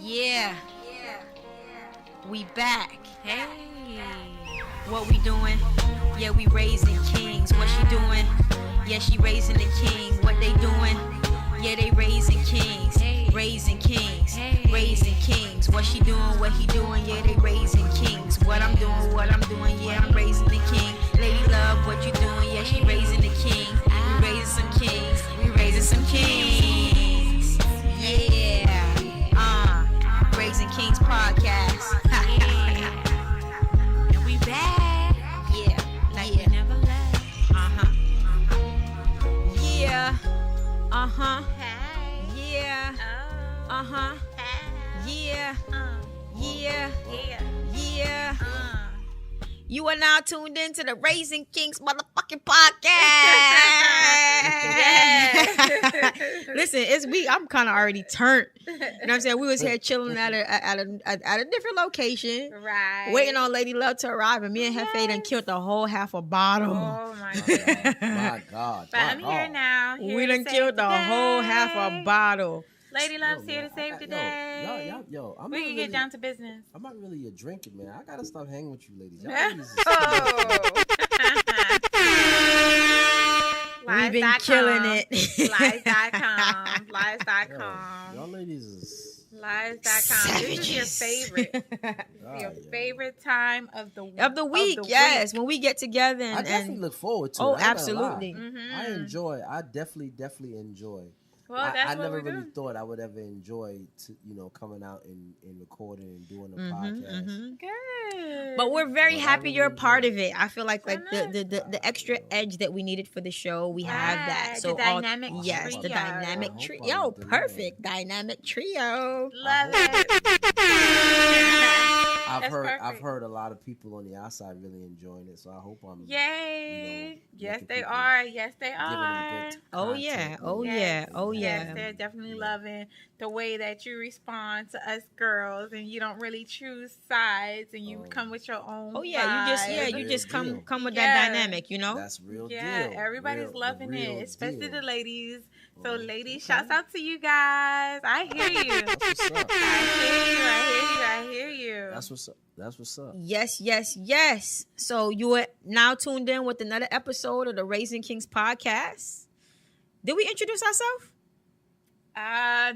Yeah, we back. Hey. What we doing? Yeah, we raising kings. What she doing? Yeah, she raising the king. What they doing? Yeah, they raising kings. Hey. Raising kings. Hey. Raising kings. What she doing? What he doing? Yeah, they raising kings. What I'm doing? Yeah, I'm raising the king. Lady Love, what you doing? Yeah, she raising the king. We raising some kings. We raising some kings. Yeah. Raising Kings podcast. And we back. Yeah. Like we never left. Yeah. Hey. Yeah. Oh. Hey. Yeah. Yeah. Yeah. Yeah. Uh. You are now tuned in to the Raising Kings motherfucking podcast. Listen, I'm kind of already turned. You know what I'm saying? We was here chilling at a different location, Right. waiting on Lady Love to arrive, and me and Hefe done killed the whole half a bottle. Oh my god. My God. But I'm here now. Here We to done save killed the day. whole half a bottle. Lady Love's Yo, here man, to save I- the yo, day. I'm We not can really, get down to business. I'm not really a drinker, man. I gotta stop hanging with you ladies. Y'all Oh. ladies is We've been killing it. Lies.com. Yo, Lies.com. y'all ladies is Lies.com. This is your favorite. Your yeah. favorite time of the Of the week, yes. When we get together I definitely look forward to it. oh, I ain't gonna lie. absolutely. Mhm. I definitely enjoy. Well, I that's what never we're really doing. thought I would ever enjoy coming out and recording and doing a Mhm, podcast. mhm. Good. But we're very Well, I happy really you're a part enjoy of it. I feel like So the extra edge that we needed for the show, we have that. Right, So the dynamic yes, the trio. dynamic I hope trio. I Yo, deliver. perfect dynamic trio. Love it. I've That's heard perfect. a lot of people on the outside really enjoying it, so I hope I'm Yay. Yes, making they people- are. Yes, they giving them are. good Oh yeah, content. oh Yes, yeah, oh Yes, yeah. they're definitely Yeah. loving the way that you respond to us girls, and you don't really choose sides, and you Oh. come with your own. Oh yeah, you Real just come deal. come with Yeah. that dynamic, you know. That's real Yeah, deal. everybody's The loving real it, especially deal. the ladies. So, Oh, ladies, okay. shouts out to you guys. I hear you. That's what's up. I hear you. That's what's up. That's what's up. Yes, yes, yes. So you are now tuned in with another episode of the Raising Kings podcast. Did we introduce ourselves?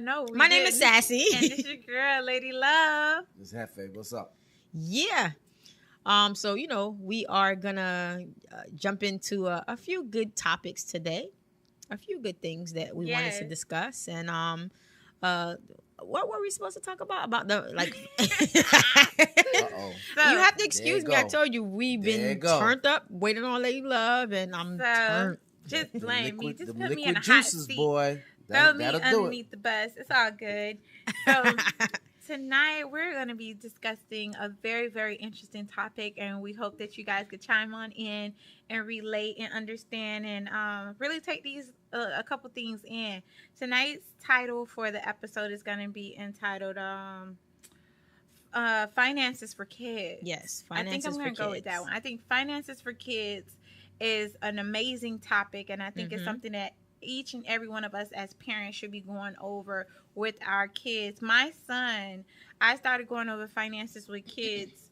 No. we My name is didn't. Sassy. And this your girl, Lady Love. It's Hefe. What's up? Yeah. So we are gonna jump into a few good topics today, a few good things that we wanted to Yes. discuss, and what were we supposed to talk about? About the like. Uh-oh. So, You have to There excuse you me. I go. told you we've There been you go. turned up, waiting on Lady Love, and I'm So, turned. just The blame me. liquid- Just the put me in a liquid hot juices, seat. boy. Throw me That'll do it. underneath the bus. It's all good. So tonight we're going to be discussing a very, very interesting topic, and we hope that you guys could chime on in and relate and understand and really take these a couple things in. Tonight's title for the episode is going to be entitled "Finances for Kids." Yes, I think finances I'm going for to go with that kids. one. I think finances for kids is an amazing topic, and I think it's Mhm. something that each and every one of us as parents should be going over with our kids. My son, I started going over finances with kids.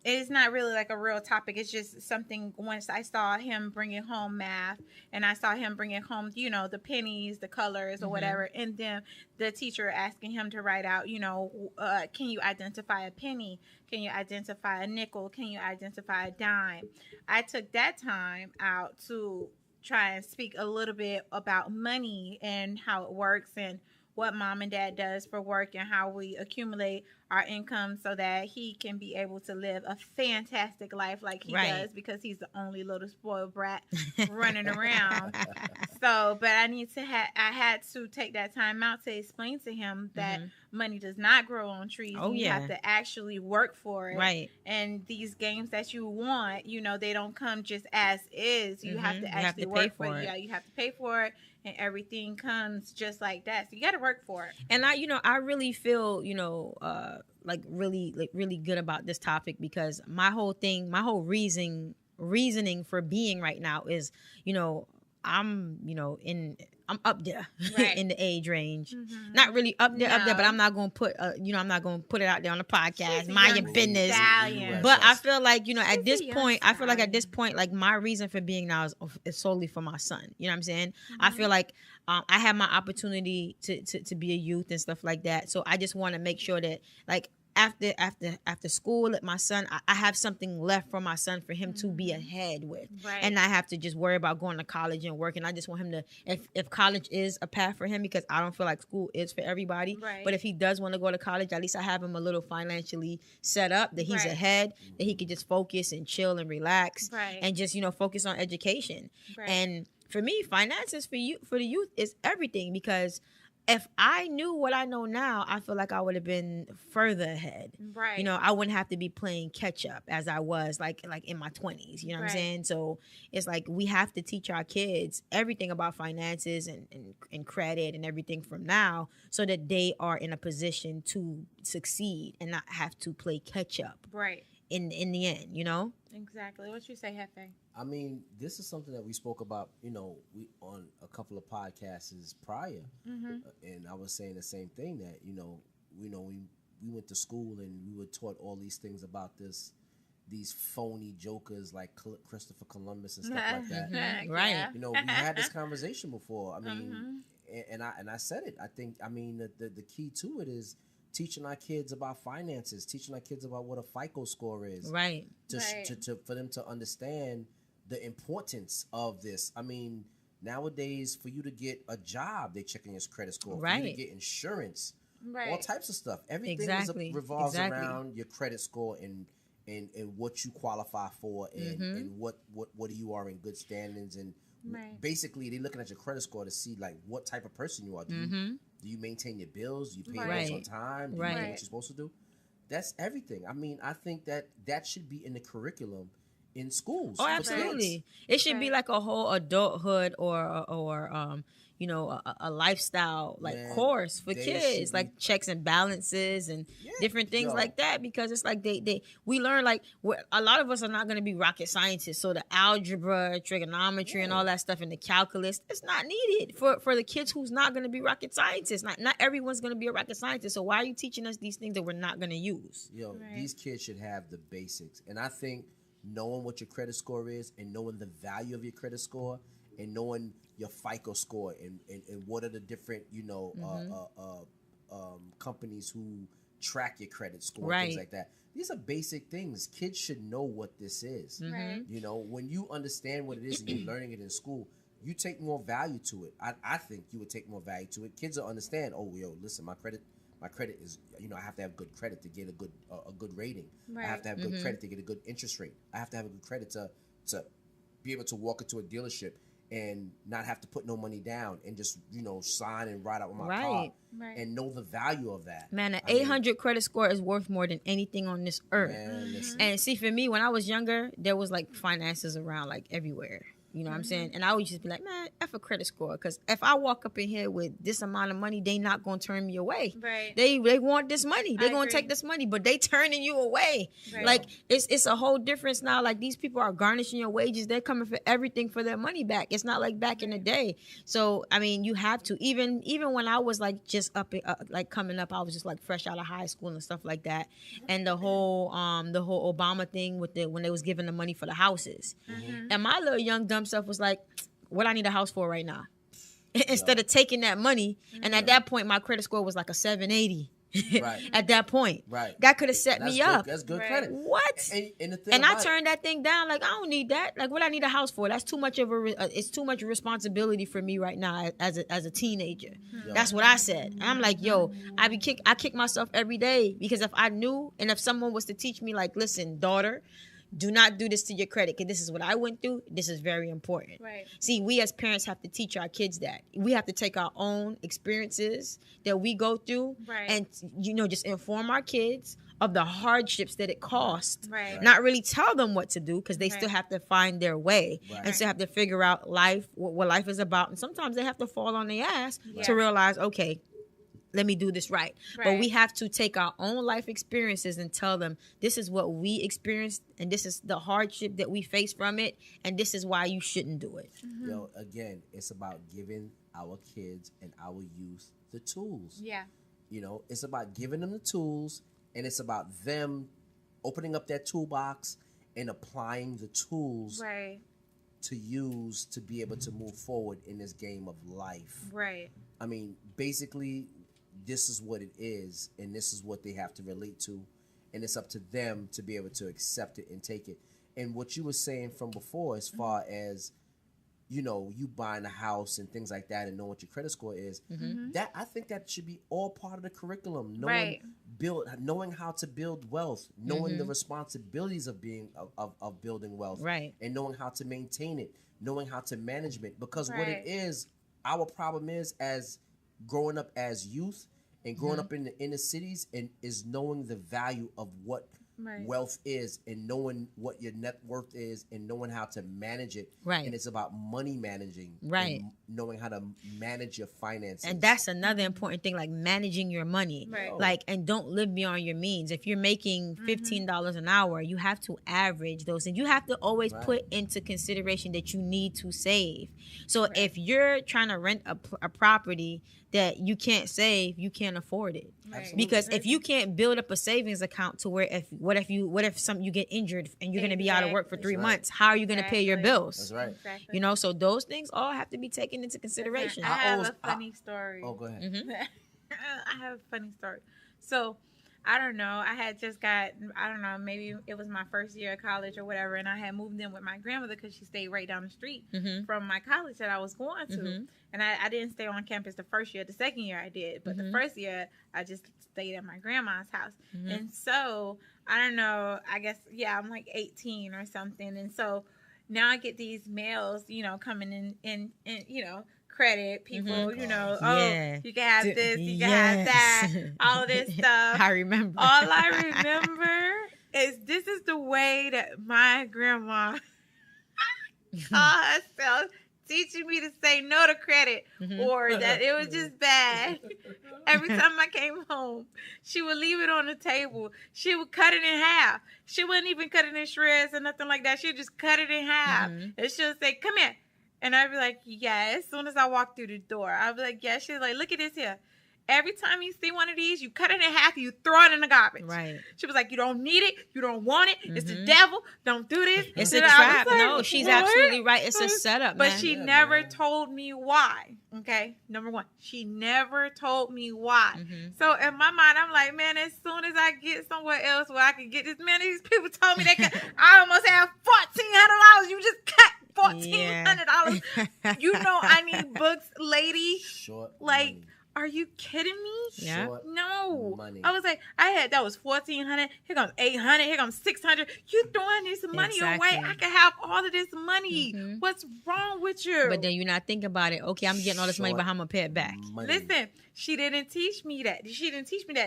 It's not really like a real topic. It's just something once I saw him bringing home math and I saw him bringing home, the pennies, the colors or Mhm. whatever. And then the teacher asking him to write out, can you identify a penny? Can you identify a nickel? Can you identify a dime? I took that time out to try and speak a little bit about money and how it works and what mom and dad does for work and how we accumulate our income so that he can be able to live a fantastic life like he Right. does because he's the only little spoiled brat running around. So, but I had to take that time out to explain to him that Mhm. money does not grow on trees. Oh, and you yeah. have to actually work for it. Right. And these games that you want, they don't come just as is. You have Mhm. to You have actually to pay work for for it. it. Yeah, you have to pay for it, and everything comes just like that. So you got to work for it. And I really feel, really good about this topic because my whole reasoning for being right now is, I'm I'm up there Right. in the age range. Mhm. Not really up there, but No. I'm not gonna put I'm not gonna put it out there on the podcast. She's a Mind young your business. stallion. But I feel like, She's at a this young point, I feel like at this stallion. point, like my reason for being now is solely for my son. You know what I'm saying? I Mhm. feel like I have my opportunity to be a youth and stuff like that. So I just want to make sure that like after school at my son, I have something left for my son for him to be ahead with. Right. And not have to just worry about going to college and working. I just want him to, if college is a path for him, because I don't feel like school is for everybody. Right. But if he does want to go to college, at least I have him a little financially set up that he's Right. ahead, that he could just focus and chill and relax, Right. and just focus on education. Right. And for me, finances for the youth is everything, because if I knew what I know now, I feel like I would have been further ahead. Right. I wouldn't have to be playing catch up as I was like in my 20s. You know what I'm Right. saying? So it's like we have to teach our kids everything about finances and credit and everything from now, so that they are in a position to succeed and not have to play catch up Right. in the end. Exactly. What you say, Hefe? I mean, this is something that we spoke about, we on a couple of podcasts prior, Mm-hmm. and I was saying the same thing that we went to school and we were taught all these things about these phony jokers like Christopher Columbus and stuff like that. Right. Yeah. We had this conversation before. I mean, Mhm. and I said it. I think the key to it is teaching our kids about finances, teaching our kids about what a FICO score is, Right. to for them to understand the importance of this. I mean, nowadays for you to get a job, they checking your credit score. For you to Right. get insurance, Right. all types of stuff. Everything Exactly. revolves Exactly. around your credit score and what you qualify for and what you are in good standings and Right. basically they're looking at your credit score to see like what type of person you are. Do you maintain your bills? Do you pay your bills on Right. time? Do you Right. do what you're supposed to do? That's everything. I mean, I think that should be in the curriculum in schools. Oh, for kids. absolutely. It should be Right. like a whole adulthood or a lifestyle course for They kids, should like checks and balances and Yeah. different things Yo. like that, because it's like we learn like a lot of us are not going to be rocket scientists, so the algebra, trigonometry, and all that stuff, and the calculus, it's not needed for the kids who's not going to be rocket scientists. Not everyone's going to be a rocket scientist. So why are you teaching us these things that we're not going to use? Yo, Right. these kids should have the basics. And I think knowing what your credit score is and knowing the value of your credit score and knowing your FICO score and what are the different, companies who track your credit score, Right. things like that. These are basic things. Kids should know what this is. Right. When you understand what it is and you're learning it in school, you take more value to it. I think you would take more value to it. Kids will understand, oh, yo, listen, my credit is, I have to have good credit to get a good rating. Right. I have to have good credit to get a good interest rate. I have to have a good credit to be able to walk into a dealership and not have to put no money down and just, sign and ride out with my car Right. Right. and know the value of that. Man, an I mean, 800 credit score is worth more than anything on this earth. man, listen. And see, for me, when I was younger, there was like finances around like everywhere. You know what I'm saying? And I would just be like, man, F a credit score. Because if I walk up in here with this amount of money, they not going to turn me away. Right. They want this money. They I going to agree. take this money, but they turning you away. Right. Like, it's a whole difference now. Like, these people are garnishing your wages. They're coming for everything for their money back. It's not like back in the day. So, I mean, you have to. Even when I was like just like coming up, I was just like fresh out of high school and stuff like that. And the whole Obama thing when they was giving the money for the houses. And my little young dumb stuff was like, what I need a house for right now? Instead of taking that money. And at that point, my credit score was like a 780. Right. At that point. Right. That could have set That's me good. up. That's good Right. credit. What? And the thing And I about it- turned that thing down. Like, I don't need that. Like, what I need a house for? That's too much of it's too much responsibility for me right now as a teenager. Yo. That's what I said. And I'm like, yo, I kick myself every day, because if I knew, and if someone was to teach me, like, listen, daughter, do not do this to your credit, because this is what I went through. This is very important. Right. See, we as parents have to teach our kids that. We have to take our own experiences that we go through Right. and, just inform our kids of the hardships that it costs. Right. Not really tell them what to do, because they still Right. have to find their way Right. and still have to figure out life, what life is about. And sometimes they have to fall on their ass Yeah. to realize, okay, let me do this right. But we have to take our own life experiences and tell them, this is what we experienced, and this is the hardship that we face from it, and this is why you shouldn't do it. Yo, again, it's about giving our kids and our youth the tools. Yeah. You know, it's about giving them the tools, and it's about them opening up that toolbox and applying the tools Right. to use to be able to move forward in this game of life. Right. I mean, basically, this is what it is, and this is what they have to relate to, and it's up to them to be able to accept it and take it. And what you were saying from before, as far as, you know, you buying a house and things like that and knowing what your credit score is, that I think that should be all part of the curriculum. Knowing how to build wealth, knowing the responsibilities of being of building wealth, Right. and knowing how to maintain it, knowing how to manage it. Because what it is, our problem is, as growing up as youth and growing up in the inner cities, and is knowing the value of what wealth is, and knowing what your net worth is, and knowing how to manage it. Right. And it's about money managing. Right. And knowing how to manage your finances. And that's another important thing, like managing your money. Right. Like, and don't live beyond your means. If you're making $15 an hour, you have to average those, and you have to always put into consideration that you need to save. So if you're trying to rent a property that you can't save, you can't afford it. Right. Because if you can't build up a savings account to where what if you get injured and you're going to be out of work for 3 months, how are you going to pay your bills? That's right. Exactly. You know, so those things all have to be taken into consideration. I have a funny story. Oh, go ahead. I have a funny story. So, I don't know. I had just got, I don't know, maybe it was my first year of college or whatever, and I had moved in with my grandmother because she stayed right down the street from my college that I was going to. And I didn't stay on campus the first year. The second year I did. But the first year, I just stayed at my grandma's house. And so, I don't know, I guess, I'm like 18 or something. And so, now I get these mails, you know, coming in you know, credit people, you know, you can have this, you can have that, all of this stuff. I remember. All I remember is this is the way that my grandma saw herself teaching me to say no to credit, or that it was just bad. Every time I came home, she would leave it on the table. She would cut it in half. She wouldn't even cut it in shreds or nothing like that. She would just cut it in half. And she would say, "Come here." And I'd be like, "Yeah." As soon as I walked through the door, I'd be like, "Yeah." She's like, "Look at this here. Every time you see one of these, you cut it in half, you throw it in the garbage." Right. She was like, "You don't need it. You don't want it. It's the devil. Don't do this." It's I a was trap. like, No, she's "What?" absolutely right. It's a setup, But man. she never told me why. Okay, number one, she never told me why. So in my mind, I'm like, man, as soon as I get somewhere else where I can get this, man, these people told me they could. I almost have $1,400. You just cut $1,400. You know I need books, lady. Short Like, money. are you kidding me? Yeah. Short No. money. I was like, that was $1,400. Here comes $800. Here comes $600. You throwing this money away? Exactly. I can have all of this money. What's wrong with you? But then you're not thinking about it. Okay, I'm getting all this money, but how I'm going to pay it back? Money. Listen, she didn't teach me that.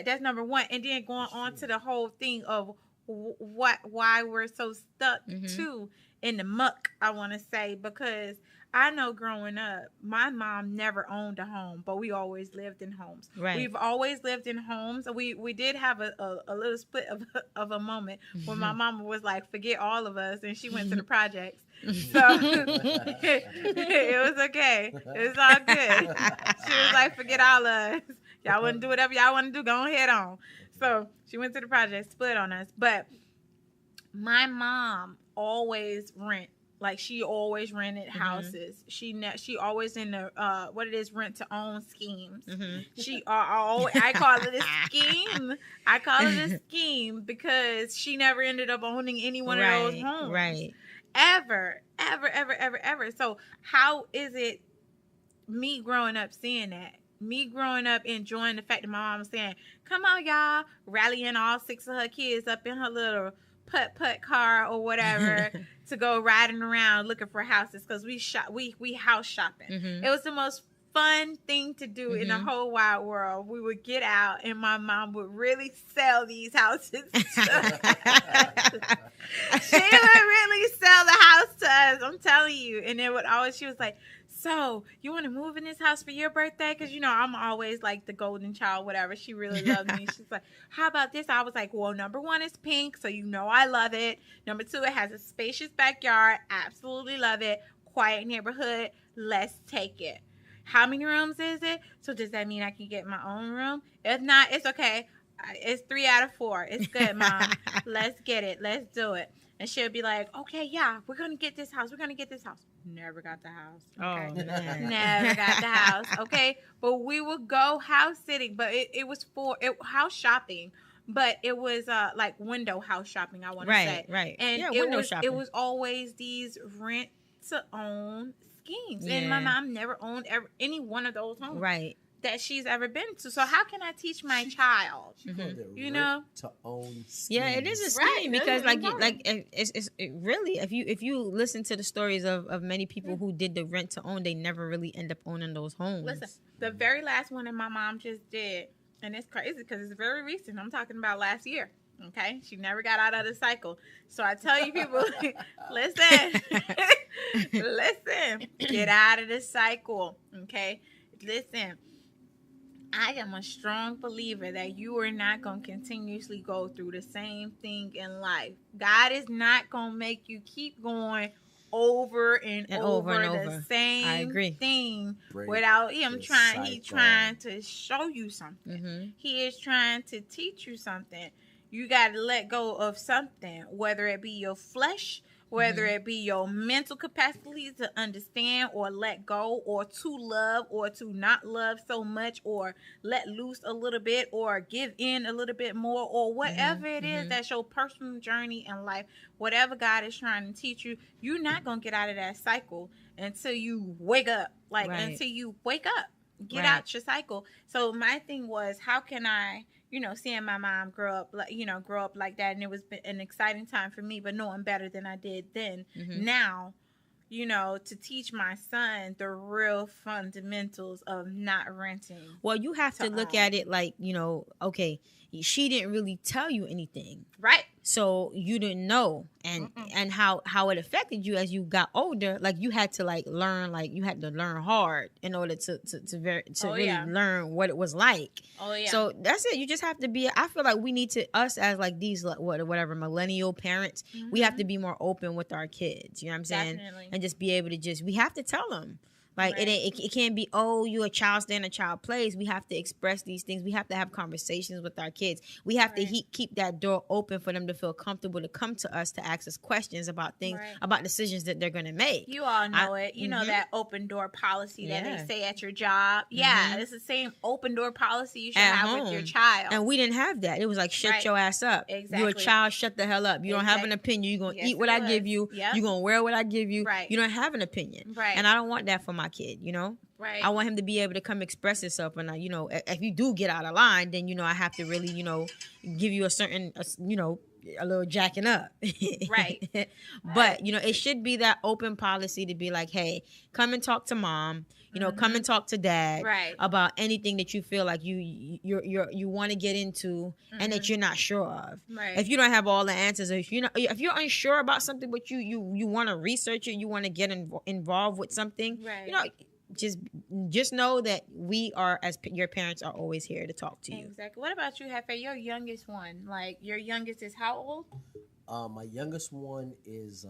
That's number one. And then going on to the whole thing of why we're so stuck too in the muck, I want to say, because I know growing up, my mom never owned a home, but we always lived in homes. Right. We've always lived in homes. We did have a little split of a moment when my mama was like, forget all of us, and she went to the projects. So it was okay. It was all good. She was like, forget all of us. Y'all want to do whatever y'all want to do, go ahead on. So she went to the project, split on us. But my mom always rent. Like, she always rented houses. She always in the rent to own schemes. I call it a scheme. I call it a scheme because she never ended up owning any one of those homes. Right. Ever. So how is it me growing up seeing that? Me growing up enjoying the fact that my mom was saying, "Come on, y'all," rallying all 6 of her kids up in her little putt car or whatever to go riding around looking for houses, because we house shopping. It was the most fun thing to do in the whole wide world. We would get out and my mom would really sell these houses. She would really sell the house to us, I'm telling you. And then she was like, so you want to move in this house for your birthday? Because, I'm always like the golden child, whatever. She really loved me. She's like, how about this? I was like, well, number one is pink, so I love it. Number two, it has a spacious backyard. Absolutely love it. Quiet neighborhood. Let's take it. How many rooms is it? So does that mean I can get my own room? If not, it's okay. It's 3 out of 4. It's good, Mom. Let's get it. Let's do it. And she'll be like, okay, yeah, we're going to get this house. We're going to get this house. Never got the house. Okay? Oh, man. Never got the house. Okay. But we would go house sitting, but it was house shopping, but it was like window house shopping, I want to say. Right. And Yeah, it window was, shopping. it was always these rent to own schemes. Yeah. And my mom never owned any one of those homes. Right. That she's ever been to. So how can I teach my child? She called it You know? to own Yeah, it is a schemes. scheme Right, because that's like it's really if you listen to the stories of many people who did the rent to own, they never really end up owning those homes. Listen, the very last one that my mom just did, and it's crazy because it's very recent. I'm talking about last year. Okay, she never got out of the cycle. So I tell you, people, listen, listen, get out of the cycle. Okay, listen. I am a strong believer that you are not going to continuously go through the same thing in life. God is not going to make you keep going over and over the same I agree. thing Break without him the trying to show you something. Mm-hmm. He is trying to teach you something. You got to let go of something, whether it be your flesh, whether it be your mental capacity to understand or let go, or to love or to not love so much, or let loose a little bit or give in a little bit more, or whatever it is that's your personal journey in life. Whatever God is trying to teach you, you're not going to get out of that cycle until you wake up. Until you wake up. Get out your cycle. So my thing was, how can I, seeing my mom grow up like that, and it was an exciting time for me, but knowing better than I did then. Now, to teach my son the real fundamentals of not renting. Well, you have to look own. at it like, okay, she didn't really tell you anything. Right. So you didn't know, and how it affected you as you got older. Like you had to learn hard in order to really learn what it was like. Oh yeah. So that's it. You just have to be. I feel like we need to, us as like these whatever millennial parents, we have to be more open with our kids. You know what I'm saying? Definitely. And just be able to we have to tell them. Like it can't be, oh, you a child stay in a child plays. We have to express these things. We have to have conversations with our kids. We have to keep that door open for them to feel comfortable to come to us to ask us questions about things, about decisions that they're going to make. You all know it. You know that open door policy that they say at your job. Yeah, it's the same open door policy you should have with your child. And we didn't have that. It was like, shut your ass up. Exactly. You're a child, shut the hell up. You don't have an opinion. You're going to eat what I give you. Yep. You're going to wear what I give you. Right. You don't have an opinion. Right. And I don't want that for my kid, Right. I want him to be able to come express himself. And, if you do get out of line, then, I have to really, give you a certain, a little jacking up. Right. But, it should be that open policy to be like, hey, come and talk to mom. Come and talk to dad about anything that you feel like you want to get into and that you're not sure of. Right. If you don't have all the answers, or if you're unsure about something, but you want to research it, you want to get involved with something, just know that we are, as your parents, are always here to talk to you. Exactly. What about you, Hefe? Your youngest one, like your youngest is how old? My youngest one is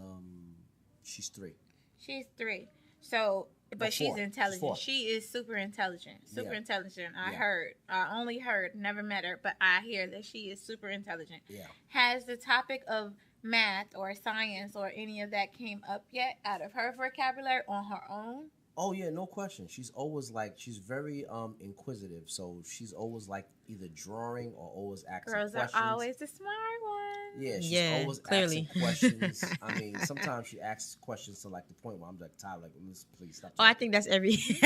she's 3. She's 3. So, but she's intelligent. 4. She is super intelligent. Intelligent. I only heard, never met her, but I hear that she is super intelligent. Yeah. Has the topic of math or science or any of that came up yet out of her vocabulary on her own? Oh yeah, no question. She's always she's very inquisitive, so she's always either drawing or always asking Girls questions. are always the smart ones. Yeah, she's always clearly. asking questions. I mean, sometimes she asks questions to the point where I'm tired, please stop. Oh, I think that's every. She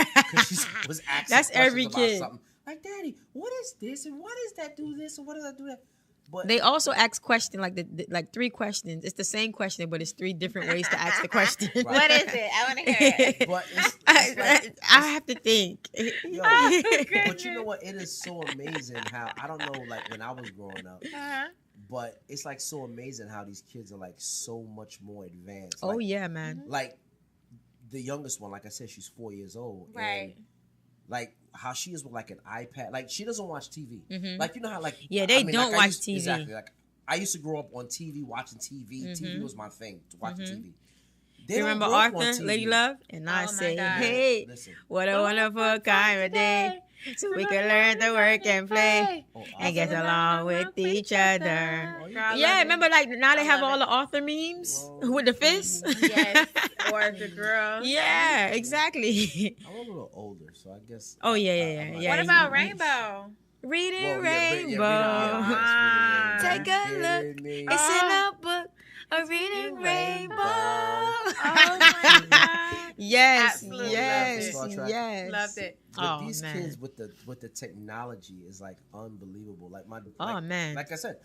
was asking that's every about kid. something. Like, Daddy, what is this, and why does that do this, and what does that do that? But they also ask questions like 3 questions. It's the same question, but it's 3 different ways to ask the question. Right. What is it? I want to hear it. But I have to think. Yo, but you know what? It is so amazing how, I don't know, when I was growing up, but it's so amazing how these kids are so much more advanced. Oh yeah, man. the youngest one, like I said, she's 4 years old. Right. And like how she is with like an iPad. Like she doesn't watch TV. Like you know how like they don't watch TV. Exactly. Like I used to grow up on TV watching TV. TV was my thing to watch TV. They You don't remember grow up on Arthur, TV. Lady Love? And I Oh, my say, God. hey, Listen. what a wonderful kind of day. So we can learn to work and play Oh, and get along with each other. Girl, I Yeah, love it. remember like now they I have love all it. the author memes Whoa. with the fist? Yes, or the girl. Yeah, exactly. I'm a little older, so I guess. Oh, yeah, yeah, I'm yeah, like- yeah. What about Rainbow? Reading Well, Rainbow. Ah. Take a look. It's in a book. A reading rainbow. Oh my God. Yes, Absolutely yes, loved it. yes. Loved it. But Oh, these man. kids with the technology is like unbelievable. Like Oh, like, man. Like I said,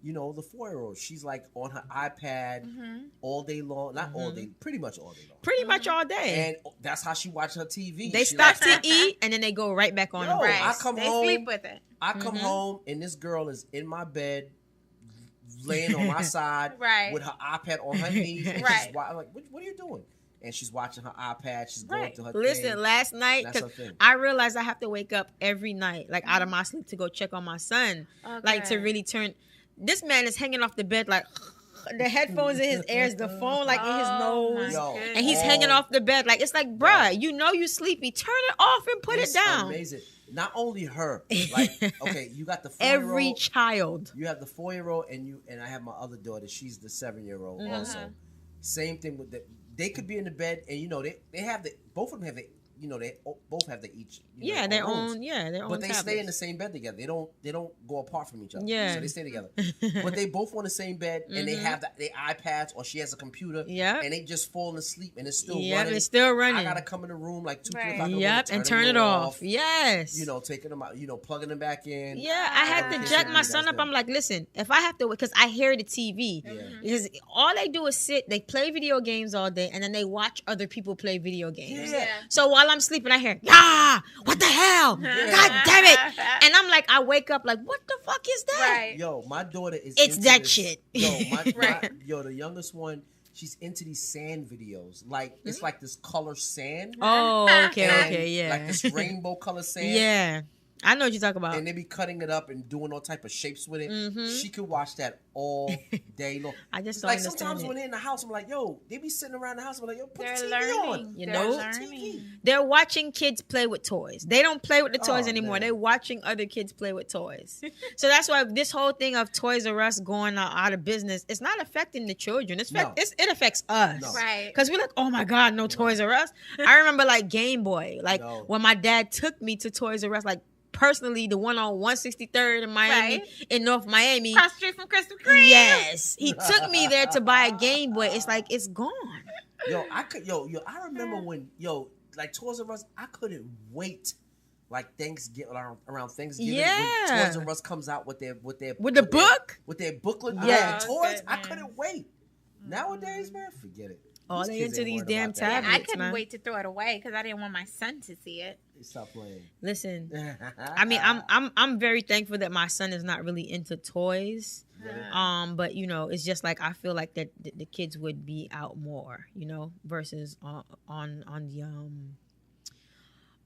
you know, the 4-year-old, she's like on her iPad all day long. Not all day, pretty much all day long. Pretty much all day. And that's how she watches her TV. They She stop likes to eat and then they go right back on Yo, them. Right. I come they home. sleep with it. I come home and this girl is in my bed, laying on my side, Right. with her iPad on her knees. And Right. she's like, what are you doing? And she's watching her iPad. She's going Right. to her Listen, thing. last night, That's her 'cause thing. I realized I have to wake up every night, like out of my sleep, to go check on my son, like to Okay. really turn. This man is hanging off the bed, like the headphones in his ears, the phone like in his Oh, nose, my Yo, goodness. and he's Oh. hanging off the bed. Like it's like, bruh, you know you sleepy. Turn it off and put It's it down. amazing. Not only her, like okay, you got the 4-year-old. Every child. You have the 4-year-old, and I have my other daughter. She's the 7-year-old Mm-hmm. also. Same thing with the. They could be in the bed, and you know they have the both of them have the they both have the each. Yeah, their own. Yeah, their own. But they stay in the tablets. same bed together. They don't go apart from each other. Yeah. So they stay together. But they both on the same bed, and they have their iPads, or she has a computer. Yep. And they just falling asleep, and it's still Yep, running. it's still running. I gotta come in the room like 2 Right. 3 o'clock. in the Yep, morning, and turn it off. Yes. You know, taking them out. You know, plugging them back in. Yeah, I had to Yeah. jack my That's son up. them. I'm like, listen, if I have to, because I hear the TV, Yeah. because all they do is sit, they play video games all day, and then they watch other people play video games. Yeah. So while I'm sleeping, I hear, yeah, what the hell? God damn it! And I'm like, I wake up like, what the fuck is that? Right. Yo, my daughter is. It's into that this- shit. Yo, Right. the youngest one, she's into these sand videos. Like it's like this color sand. Oh, okay, and okay, yeah. Like this rainbow color sand. Yeah, I know what you're talking about. And they be cutting it up and doing all type of shapes with it. Mhm. She could watch that all day long. I just It's don't like understand sometimes it. when they're in the house, I'm like, yo, they be sitting around the house. I'm like, yo, put They're the TV learning. on. You They're know? learning. They're watching kids play with toys. They don't play with the toys Oh, anymore. man. They're watching other kids play with toys. So that's why this whole thing of Toys R Us going out of business, it's not affecting the children. No. It affects us. No. Right. Because we're like, oh my God, no Toys R Us. I remember like Game Boy. Like No. when my dad took me to Toys R Us, like personally, the one on 163rd in Miami, Right. in North Miami. Cross the street from Krispy Kreme. Yes. He took me there to buy a Game Boy. It's like, it's gone. Yo, I remember when, like Toys R Us, I couldn't wait. Like Thanksgiving, around Thanksgiving, Yeah. when Toys R Us comes out with their With the book? with their booklet, Yeah. toys. Oh, I goodness. couldn't wait. Nowadays, man, forget it. Oh, These they kids into ain't these worried damn about that. tablets. I couldn't man. wait to throw it away because I didn't want my son to see it. Stop playing. Listen, I mean, I'm very thankful that my son is not really into toys. But you know, it's just like I feel like that the kids would be out more, you know, versus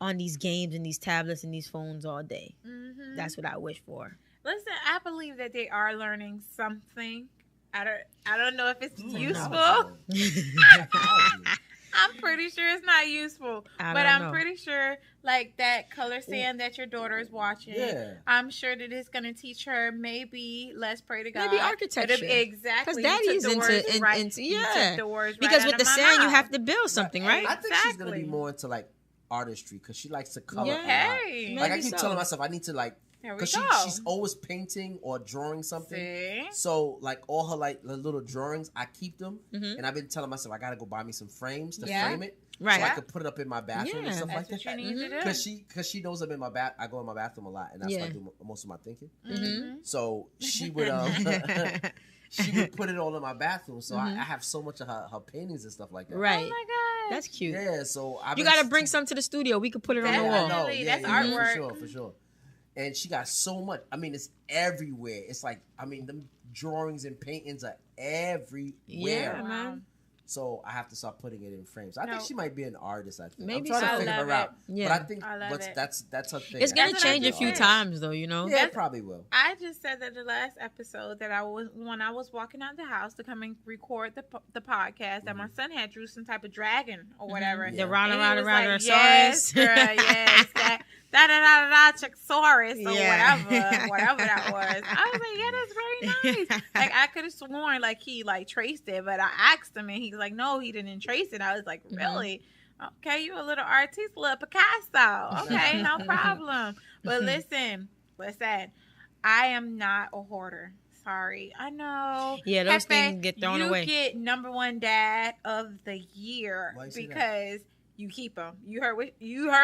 on these games and these tablets and these phones all day. Mm-hmm. That's what I wish for. Listen, I believe that they are learning something. I don't know if it's useful. I'm pretty sure it's not useful, I but don't I'm know. pretty sure like that color sand that your daughter is watching. Yeah. I'm sure that it's gonna teach her maybe, let's pray to God, Maybe architecture. Exactly. 'Cause daddy's You took the words into- right. into- You yeah. took the words Because right with out the of my sand, you mouth. have to build something, right? I think she's gonna be Exactly. more into like artistry because she likes to color. Yeah. a lot. Hey, Like I Maybe keep so. telling myself, I need to like there we because go. she's always painting or drawing something. See? So like all her like the little drawings, I keep them, Mhm. and I've been telling myself I gotta go buy me some frames to Yeah. frame it, Right. So I Yeah. could put it up in my bathroom Yeah. and stuff That's like what you that. need to do. Because she knows I'm in my bath. I go in my bathroom a lot, and that's where I Yeah. do most of my thinking. Mhm. So she would she would put it all in my bathroom. So I have so much of her paintings and stuff like that. Right. Oh my God. That's cute. Yeah. So You got to bring some to the studio. We could put it on the Definitely. wall. I know. That's yeah, artwork. for sure. And she got so much. I mean, it's everywhere. It's like, I mean, them drawings and paintings are everywhere. Yeah, Wow. man. So I have to start putting it in frames. I No. think she might be an artist. I think. Maybe I'm trying so. to I figure love her it. out. Yeah. But I think I love it. that's her thing. It's gonna That's what I change a just few said. times though, you know. Yeah, it probably will. I just said that the last episode that when I was walking out the house to come and record the podcast, that my son had drew some type of dragon or whatever. Yeah. The round And around he was around like, Saurus. yes, girl, yes, that da Chucksaurus or Yeah. whatever that was. I was like, yeah, that's very nice. Like I could have sworn like he like traced it, but I asked him and he's like, no, he didn't trace it. I was like, really? Okay, you a little artiste, little Picasso. Okay, no problem. But listen, I am not a hoarder. Sorry, I know. Yeah, those Hefe, things get thrown away. You get number one dad of the year Why you say that? because you keep them. You heard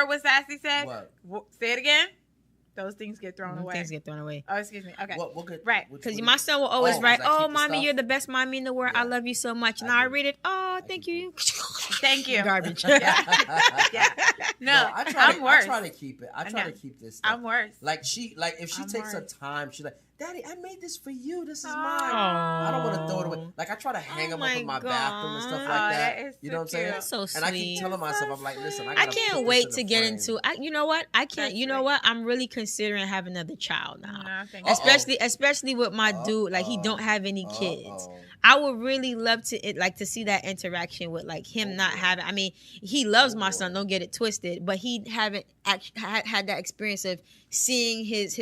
what Sassy said. What? Say it again. Those things get thrown Those away. things get thrown away. Oh, excuse me. Okay. What could, Right. Because my son will always write, does I "Oh, keep the mommy, stuff? you're the best mommy in the world. I Yeah. love you so much." And I I do. read it. Oh, I thank do. you. Thank you. Garbage. Yeah. No, I try I'm worse. I try to keep it. I try know. to keep this stuff. I'm worse. Like if she I'm takes her worse. time, she's like, "Daddy, I made this for you. This is mine." Aw. I don't want to throw it away. Like I try to hang them up my in my bathroom and stuff God. like Oh, that. that is You so know what I'm saying? cute. That's so And I keep sweet. telling myself, So I'm like, listen, sweet. I I gotta can't put wait this to in a get frame. into. You know what? I can't. That's You know sweet. what? I'm really considering having another child now. No, thank Especially with my dude, like he don't have any kids. I would really love to see that interaction with like him not having. I mean, he loves my son. Don't get it twisted, but he haven't had that experience of seeing his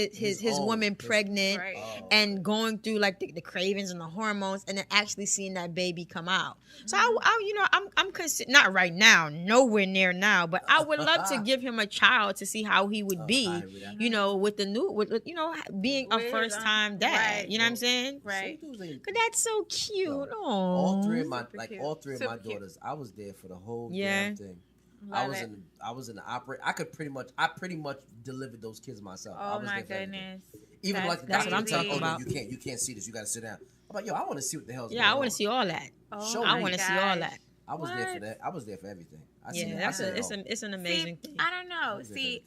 own. woman pregnant Right. and going through like the cravings and the hormones, and then actually seeing that baby come out. So I'm not right now, nowhere near now, but I would love to give him a child to see how he would be. I agree with that. You know, with being a With, first time dad. right. You know what I'm saying? Right. Some dudes ain't- Cause that's so cute. Yo, Oh, all three of my Super cute. all three of my Super cute. daughters, I was there for the whole Yeah. damn thing. Love I was in the operator. I pretty much delivered those kids myself. I Oh was my there for everything. goodness. Even like the That's what doctor I'm was like, talking "Oh about. no, you can't see this. You got to sit down." I'm like, "Yo, I want to see what the hell's yeah, going I on." want to see all that. Oh Show I me. want to see all that. I was there for What? that. I was there for everything. Yeah, it's an amazing thing. I don't know. See,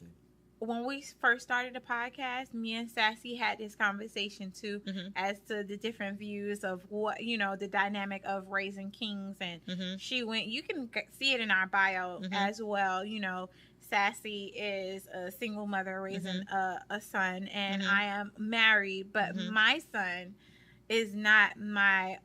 when we first started the podcast, me and Sassy had this conversation too, Mhm. as to the different views of what the dynamic of raising kings, and Mhm. she went. You can see it in our bio Mhm. as well. Sassy is a single mother raising a son, and Mhm. I am married, but Mhm. my son is not my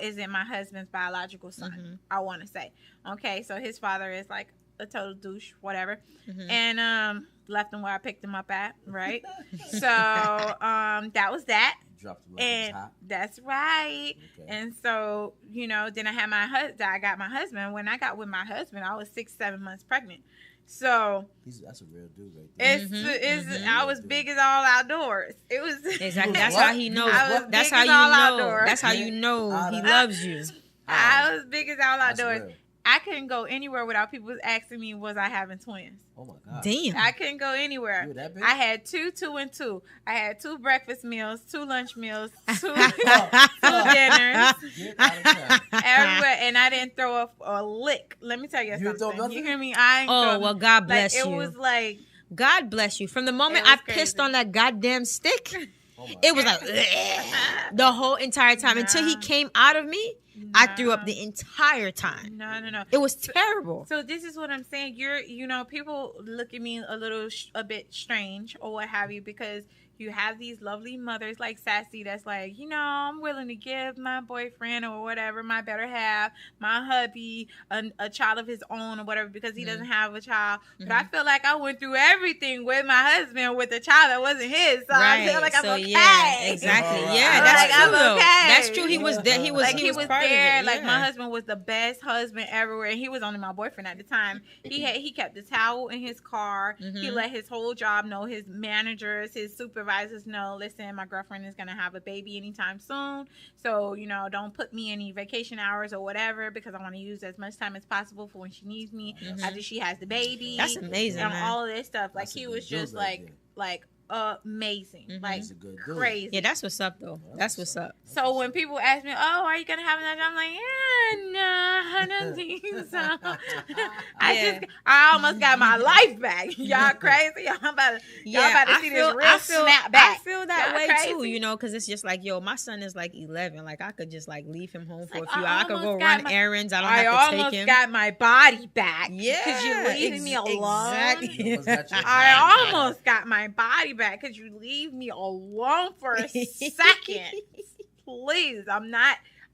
isn't my husband's biological son. Mhm. I want to say. Okay, so his father is like a total douche, whatever. Mhm. And left him where I picked him up at, right? So that was that. Dropped him like he was And hot. that's right. Okay. And so, then I had I got my husband. When I got with my husband, I was 6-7 months pregnant. So That's a real dude right there. it's I was big as all outdoors. It was Exactly. Was That's what? how he knows. I was That's big how as you all know. outdoors. That's how you know he loves you. I was big as all That's outdoors. real. I couldn't go anywhere without people asking me, was I having twins? Oh my god. Damn. I couldn't go anywhere. You were that big? I had 2, 2, and 2. I had 2 breakfast meals, 2 lunch meals, 2 Oh, dinners, get out of town. everywhere, and I didn't throw a lick. Let me tell you You didn't throw something. nothing? You hear me? I ain't Oh throw- well, God like, bless it you. was like God bless you. From the moment It was I pissed crazy. on that goddamn stick, Oh my it was like the whole entire time until he Nah. came out of me. I threw up Nah. the entire time. no. It was terrible. So this is what I'm saying. People look at me a bit strange or what have you, because you have these lovely mothers like Sassy that's like, I'm willing to give my boyfriend or whatever, my better half, my hubby, a child of his own or whatever, because he doesn't have a child. But I feel like I went through everything with my husband with a child that wasn't his. So I feel like I'm okay. Yeah, exactly. All right. Yeah, I'm that's like, true. I'm though. okay. That's true. He was there. He was. Like he was part there. of it. Like my yeah. husband was the best husband everywhere, and he was only my boyfriend at the time. He kept the towel in his car. He Mhm. let his whole job know, his managers, his supervisors know. Listen, my girlfriend is gonna have a baby anytime soon, so don't put me any vacation hours or whatever, because I want to use as much time as possible for when she needs me Mhm. after she has the baby. That's amazing, and man. all of this stuff. Like That's a he good was dude just right there. like amazing, like He's a good dude. crazy. Yeah, that's what's up though. That's what's up. So when people ask me, "Oh, are you gonna have another?" I'm like, "Yeah, no, I don't think so." I almost got my life back. Y'all crazy? Y'all about to see this real snap back. I feel that Y'all way crazy? too, you know, because it's just like, yo, my son is like 11. Like I could just like leave him home for like, a few I hours. I could go almost got run my- errands. I don't I have to almost take him. got my body back. Yeah, because you're leaving me alone. Exactly. Almost got your I almost got my body back because you leave me alone for a second. Please,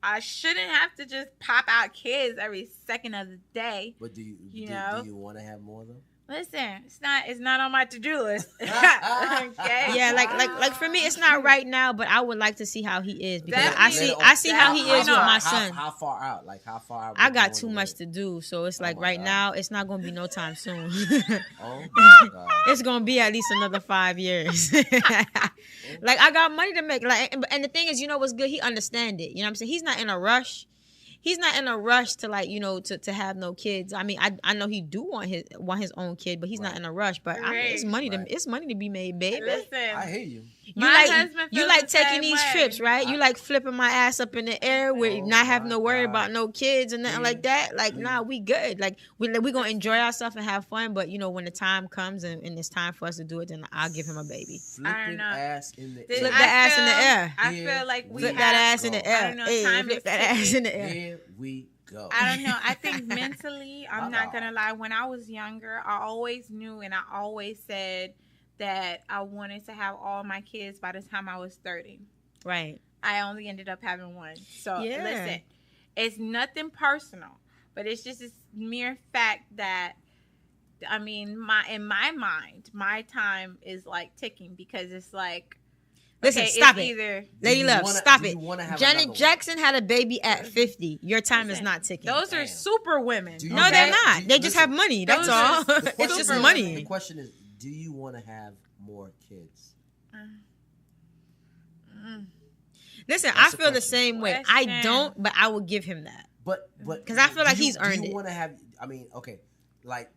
I shouldn't have to just pop out kids every second of the day. But do you know? do you want to have more though? Listen, it's not on my to-do list. Okay. Yeah, like for me, it's not right now, but I would like to see how he is because Definitely. I see how he is with my son. How far out? Like how far out? I we got going too with much it? to do, so it's like my right God. now, it's not gonna be no time soon. Oh my God. It's gonna be at least another 5 years. Like I got money to make. Like, and the thing is, you know what's good? He understand it. You know what I'm saying? He's not in a rush. He's not in a rush to like, you know, to have no kids. I mean, I know he do want his own kid, but he's not in a rush. But I mean, it's money Right. it's money to be made, baby. Listen, I hear you. You my like husband you feels like the taking same these way. trips, right? You like flipping my ass up in the air with Oh not having my to worry God. about no kids and nothing Yeah. like that. Like, Yeah. nah, we good. Like we gonna enjoy ourselves and have fun. But you know, when the time comes and it's time for us to do it, then I'll give him a baby. Flipping know. ass in the This- Flip air. that ass in the air. I Here feel like we we Flip that have- ass in the go. I air. don't know, Hey, time flip is that ass ticking. in the air. Here we go. I don't know. I think mentally, I'm My not dog. gonna lie. When I was younger, I always knew and I always said that I wanted to have all my kids by the time I was 30. Right. I only ended up having one. So Yeah. listen, it's nothing personal, but it's just this mere fact that I mean, in my mind, my time is like ticking because it's like, Listen, okay, stop it's it. either Lady you Love, wanna- stop do it. you wanna have Janet another one? Jackson had a baby at 50. Your time is Listen, not ticking. those are Damn. super women. Do you No, have- they're do not. you- They just listen, have money. That's those all. are It's just super money. The question is, do you want to have more kids? Listen, That's I the feel the question. same way. I Question. don't, but I will give him that. But 'Cause I feel like do you- he's earned do it. you want to have? I mean, okay, like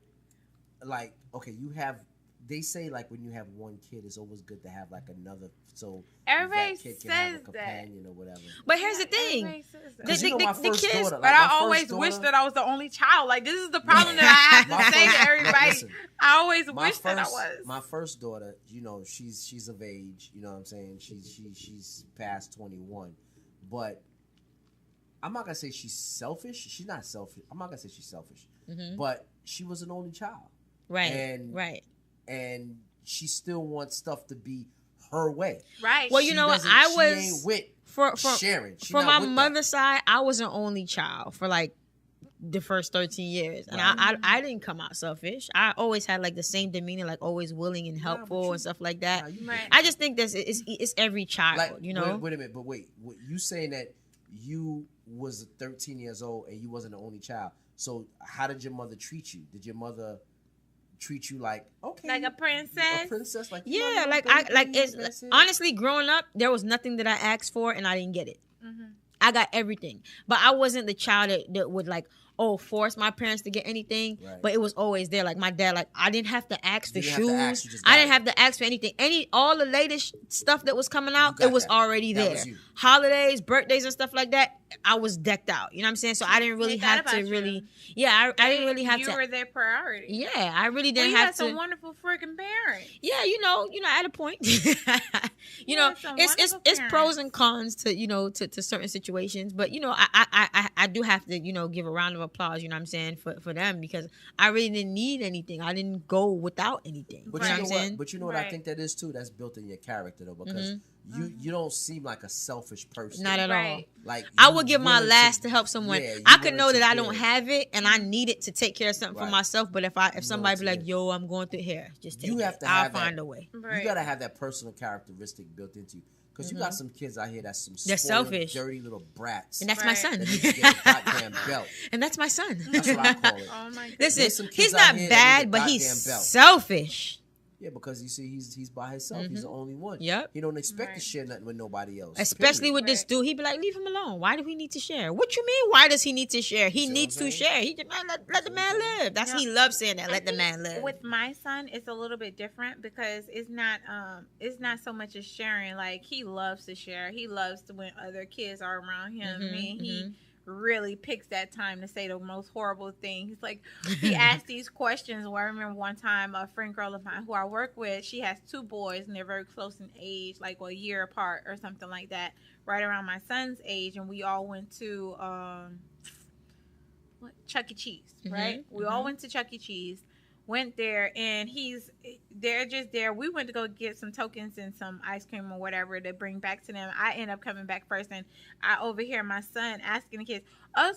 okay, you have. They say like when you have one kid, it's always good to have like another, so Everybody that kid can have a says that. companion or whatever. But here's the thing. Everybody says that. 'Cause you know my the first kids- daughter, But like, I my first always wish daughter- that I was the only child. Like this is the problem that I have My to say first- to everybody. listen, I always my wish that I first- was. My first daughter, you know, she's of age. You know what I'm saying? She's past 21, but I'm not gonna say she's selfish. She's not selfish. I'm not gonna say she's selfish, Mhm. but she was an only child, Right. and- right. and she still wants stuff to be her way. Right. Well, you She know what? doesn't- I she was ain't with for sharing. She for not my with that. mother's side. I was an only child for like the first 13 years, and I didn't come out selfish. I always had like the same demeanor, like always willing and helpful you- and stuff like that. Nah, you Right. different. I just think it's every child, like you know. Wait a minute, but wait, you saying that you was 13 years old and you wasn't the only child? So how did your mother treat you? Did your mother treat you like okay, Like a princess? A princess, like Yeah, no, like baby, I like it's that's it. honestly growing up, there was nothing that I asked for and I didn't get it. Mhm. I got everything, but I wasn't the child that would like force my parents to get anything. Right. But it was always there. Like my dad, like I didn't have to ask for You didn't shoes. have to ask, you just I got didn't it. have to ask for anything. All the latest stuff that was coming out, got it was that. already That there. was you. Holidays, birthdays, and stuff like that, I was decked out. You know what I'm saying? So I didn't really Ain't that have to about you? really. Yeah, I didn't really have you to. were their priority. Yeah, I really Well, didn't you have had to. some wonderful freaking parents. Yeah, you know, at a point. you know, had some it's wonderful it's pros parents. and cons to to certain situations, but I do have to give a round of applause. You know what I'm saying for them because I really didn't need anything. I didn't go without anything. But you know you what know I'm saying? what? But you know what I Right. think that is too. That's built in your character though, because you don't seem like a selfish person. Not at all. Right. Like I you would give my willing last to help someone. Yeah, you I could willing know to that I don't give. have it and I need it to take care of something for Right. myself. But if somebody be to like, give. "Yo, I'm going through here," just take You it. have to I'll have that- find a way. Right. You gotta have that personal characteristic built into you. Because you got some kids out here that's some They're spoiled, selfish. dirty little brats. And that's my Right. son. that need to get a goddamn belt. And that's my son. That's what I call it. Oh my goodness. Listen, There's some he's kids not out here that bad, need a but he's goddamn belt. selfish. Yeah, because you see, he's by himself. He's the only one. Yep. He don't expect to Right. share nothing with nobody else. Especially period. with this Right. dude, he'd be like, "Leave him alone. Why do we need to share? What you mean? Why does he need to share? He See what needs I'm to saying? share. He just let the man live. That's No. he loves saying that. I Let the think man live. With my son, it's a little bit different because it's not so much as sharing. Like he loves to share. He loves to when other kids are around him. He really picks that time to say the most horrible thing. He's like, he asked these questions. Where I remember one time a friend girl of mine who I work with, she has 2 boys and they're very close in age, like a year apart or something like that, right around my son's age, and we all went to Chuck E. Cheese, right? We all went to Chuck E. Cheese, went there, and they're just there. We went to go get some tokens and some ice cream or whatever to bring back to them. I end up coming back first, and I overhear my son asking the kids, "Oh,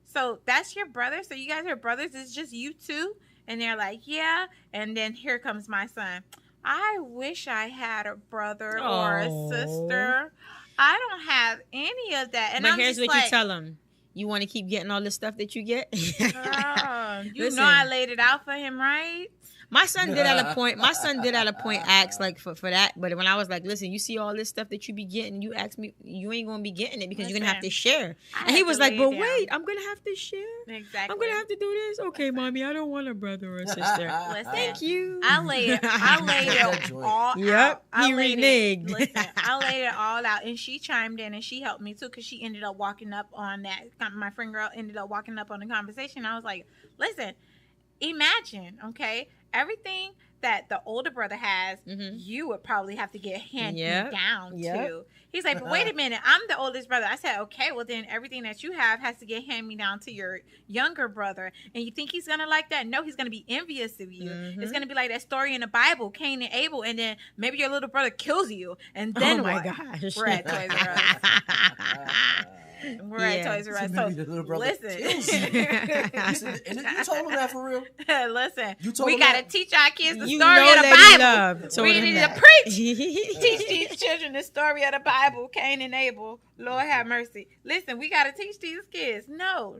so that's your brother? So you guys are brothers? It's just you two?" And they're like, "Yeah." And then here comes my son. "I wish I had a brother or a sister. I don't have any of that." And But I'm here's just what like, you tell him: you want to keep getting all the stuff that you get. Girl, you Listen. know I laid it out for him, right? My son did at a point. My son did at a point ask like for that. But when I was like, "Listen, you see all this stuff that you be getting, you ask me, you ain't gonna be getting it because you're gonna have to Listen, share." I And he had was to like, lay "But it wait, down. I'm gonna have to share. Exactly. I'm gonna have to do this. Okay, mommy, I don't want a brother or a sister. Listen, Thank you." I laid it That all joint. Yep, out. I he laid reneged. Listen, I laid it all out, and she chimed in and she helped me too because she ended up walking up on that. My friend girl ended up walking up on the conversation. I was like, "Listen, imagine, okay, everything that the older brother has, you would probably have to get handed Yep. down Yep. to." He's like, "But wait a minute, I'm the oldest brother." I said, "Okay, well then everything that you have has to get handed me down to your younger brother." And you think he's gonna like that? No, he's gonna be envious of you. It's gonna be like that story in the Bible, Cain and Abel, and then maybe your little brother kills you, and then Oh my what? gosh. We're at Toys R Us. We're at Yeah. Toys R Us. So So maybe the little brother kills listen, You said- and you told him that for real? listen. You told We him gotta that? teach our kids the You story know of the Lady Bible. Love told We him need that. to preach. Teach these children the story of the Bible, Cain and Abel. Lord have mercy. Listen, we got to teach these kids. No.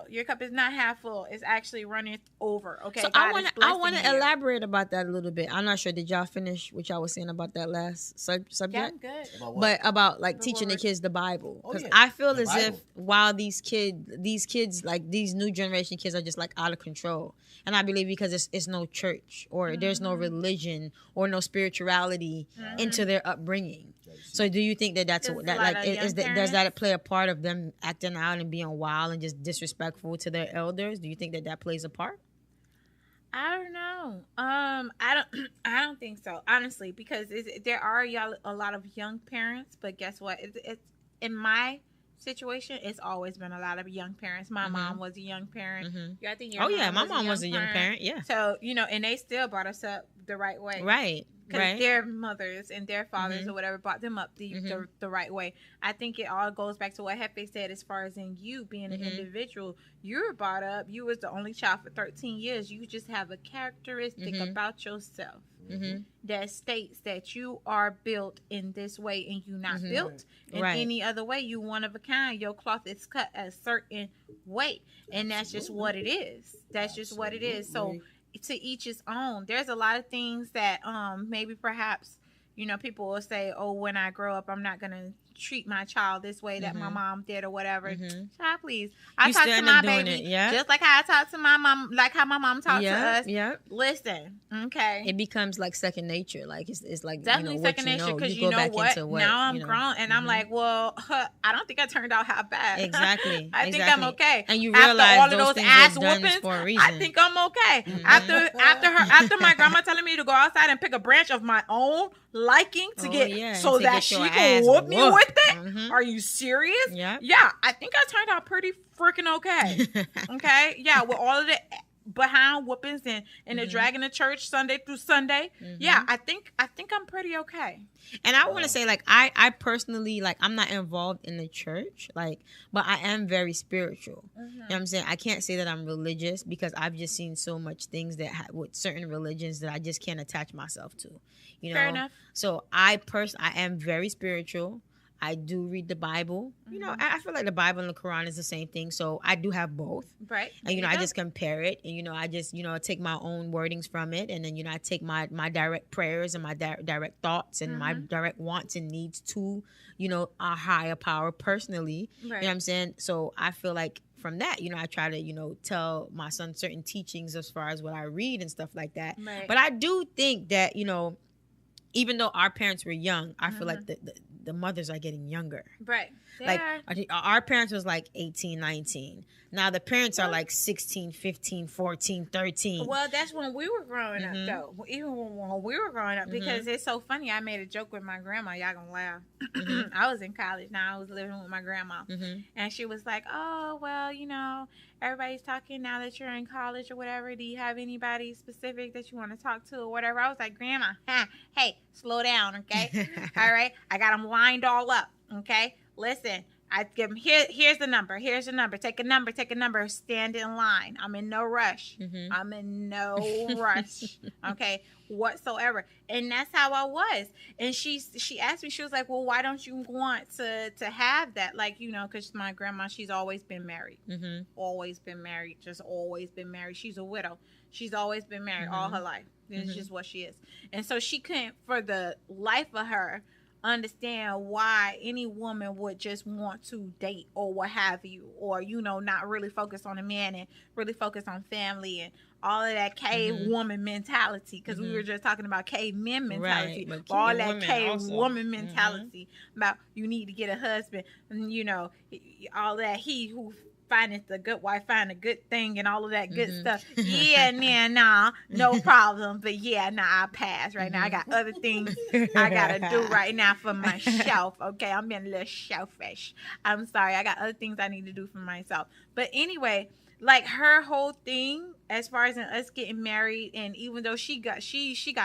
Your cup is not half full. It's actually running over. Okay. So God I is want to blessing you. elaborate about that a little bit. I'm not sure. Did y'all finish what y'all was saying about that last subject? Yeah, I'm good. About what? But about like The teaching the word. kids the Bible, Oh, because yeah, I feel the as if Bible. while these kids like these new generation kids are just like out of control, and I believe because it's no church or there's no religion or no spirituality into their upbringing. So do you think that's There's a that lot like of young does parents. that play a part of them acting out and being wild and just disrespectful to their elders? Do you think that plays a part? I don't know. I don't think so, honestly, because there are a lot of young parents, but guess what? It's in my situation, it's always been a lot of young parents. My mom was a young parent. I think your Oh yeah, my was mom was a young parent. Yeah, So and they still brought us up the right way. right. Because their mothers and their fathers or whatever brought them up the right way. I think it all goes back to what Hefe said as far as in you being an individual. You were brought up. You was the only child for 13 years. You just have a characteristic about yourself that states that you are built in this way and you not built in any other way. You one of a kind. Your cloth is cut a certain way. And that's just what it is. That's just what it is. So to each his own. There's a lot of things that maybe perhaps people will say, "Oh, when I grow up, I'm not gonna treat my child this way that my mom did or whatever." Child, please. I You talk still to end my up doing baby it, yeah. just like how I talk to my mom, like how my mom talked to us. Yeah. Listen, okay. It becomes like second nature. Like it's like Definitely what second nature because you go know back what? into what Now I'm you know. grown and I'm like, well, I don't think I turned out how bad. Exactly. I think I'm okay. And you After realize all of those those things ass were done whoopings, for a reason. I think I'm okay. After my grandma telling me to go outside and pick a branch of my own liking to Oh, get yeah, so to that get she your can ass whoop me whooped. with it. Are you serious? Yep. Yeah, I think I turned out pretty freaking okay. Okay, yeah, with all of the behind whoopings and the dragging the church Sunday through Sunday. Yeah, I think I'm pretty okay. And I want to say, like, I personally, like, I'm not involved in the church, like, but I am very spiritual. You know what I'm saying? I can't say that I'm religious because I've just seen so much things that with certain religions that I just can't attach myself to. You know? Fair enough. So I am very spiritual. I do read the Bible. You know, I feel like the Bible and the Quran is the same thing. So I do have both. Right. And, you know, I just compare it. And, you know, I just, you know, take my own wordings from it. And then, you know, I take my direct prayers and my direct thoughts and my direct wants and needs to, you know, a higher power personally. Right. You know what I'm saying? So I feel like from that, you know, I try to, you know, tell my son certain teachings as far as what I read and stuff like that. Right. But I do think that, you know, even though our parents were young, I feel like the mothers are getting younger. Right. Like our parents was like 18, 19. Now the parents are like 16, 15, 14, 13. Well, that's when we were growing up, though. Even when we were growing up, because it's so funny. I made a joke with my grandma. Y'all gonna laugh. I was in college now. I was living with my grandma, and she was like, "Oh, well, you know, everybody's talking now that you're in college or whatever. Do you have anybody specific that you want to talk to or whatever?" I was like, "Grandma, hey, slow down, okay? All right, I got them lined all up, okay? Listen." I give them, here's the number. Here's the number. Take a number. Stand in line. I'm in no rush. I'm in no rush. Okay, whatsoever. And that's how I was. And she asked me, she was like, well, why don't you want to have that? Like, you know, because my grandma, she's always been married. Always been married. Just always been married. She's a widow. She's always been married all her life. It's just what she is. And so she couldn't, for the life of her, understand why any woman would just want to date or what have you, or, you know, not really focus on a man and really focus on family and all of that cave woman mentality, because we were just talking about cave men mentality, right, all that cave woman mentality about you need to get a husband, and, you know, all that he who findeth the good wife find a good thing and all of that good stuff. Yeah, nah, no problem. But yeah, nah, I'll pass right now. I got other things I gotta do right now for myself. Okay, I'm being a little selfish. I'm sorry. I got other things I need to do for myself. But anyway, like her whole thing as far as us getting married, and even though she got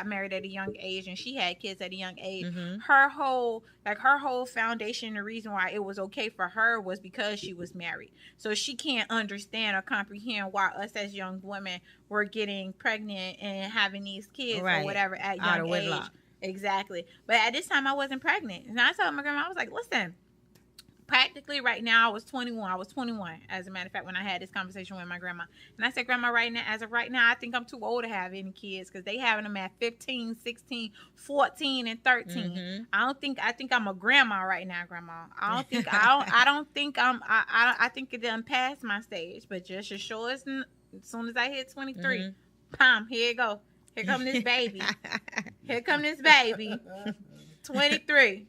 married at a young age and she had kids at a young age, her whole foundation, the reason why it was okay for her was because she was married. So she can't understand or comprehend why us as young women were getting pregnant and having these kids or whatever at young age. Exactly. But at this time I wasn't pregnant. And I told my grandma, I was like, listen, practically right now I was 21. As a matter of fact, when I had this conversation with my grandma, and I said, Grandma, as of right now, I think I'm too old to have any kids, because they having them at 15, 16, 14, and 13. I think I'm a grandma right now, Grandma. I think it done past my stage, but just as sure as soon as I hit 23, pam, here it go. Here come this baby. 23.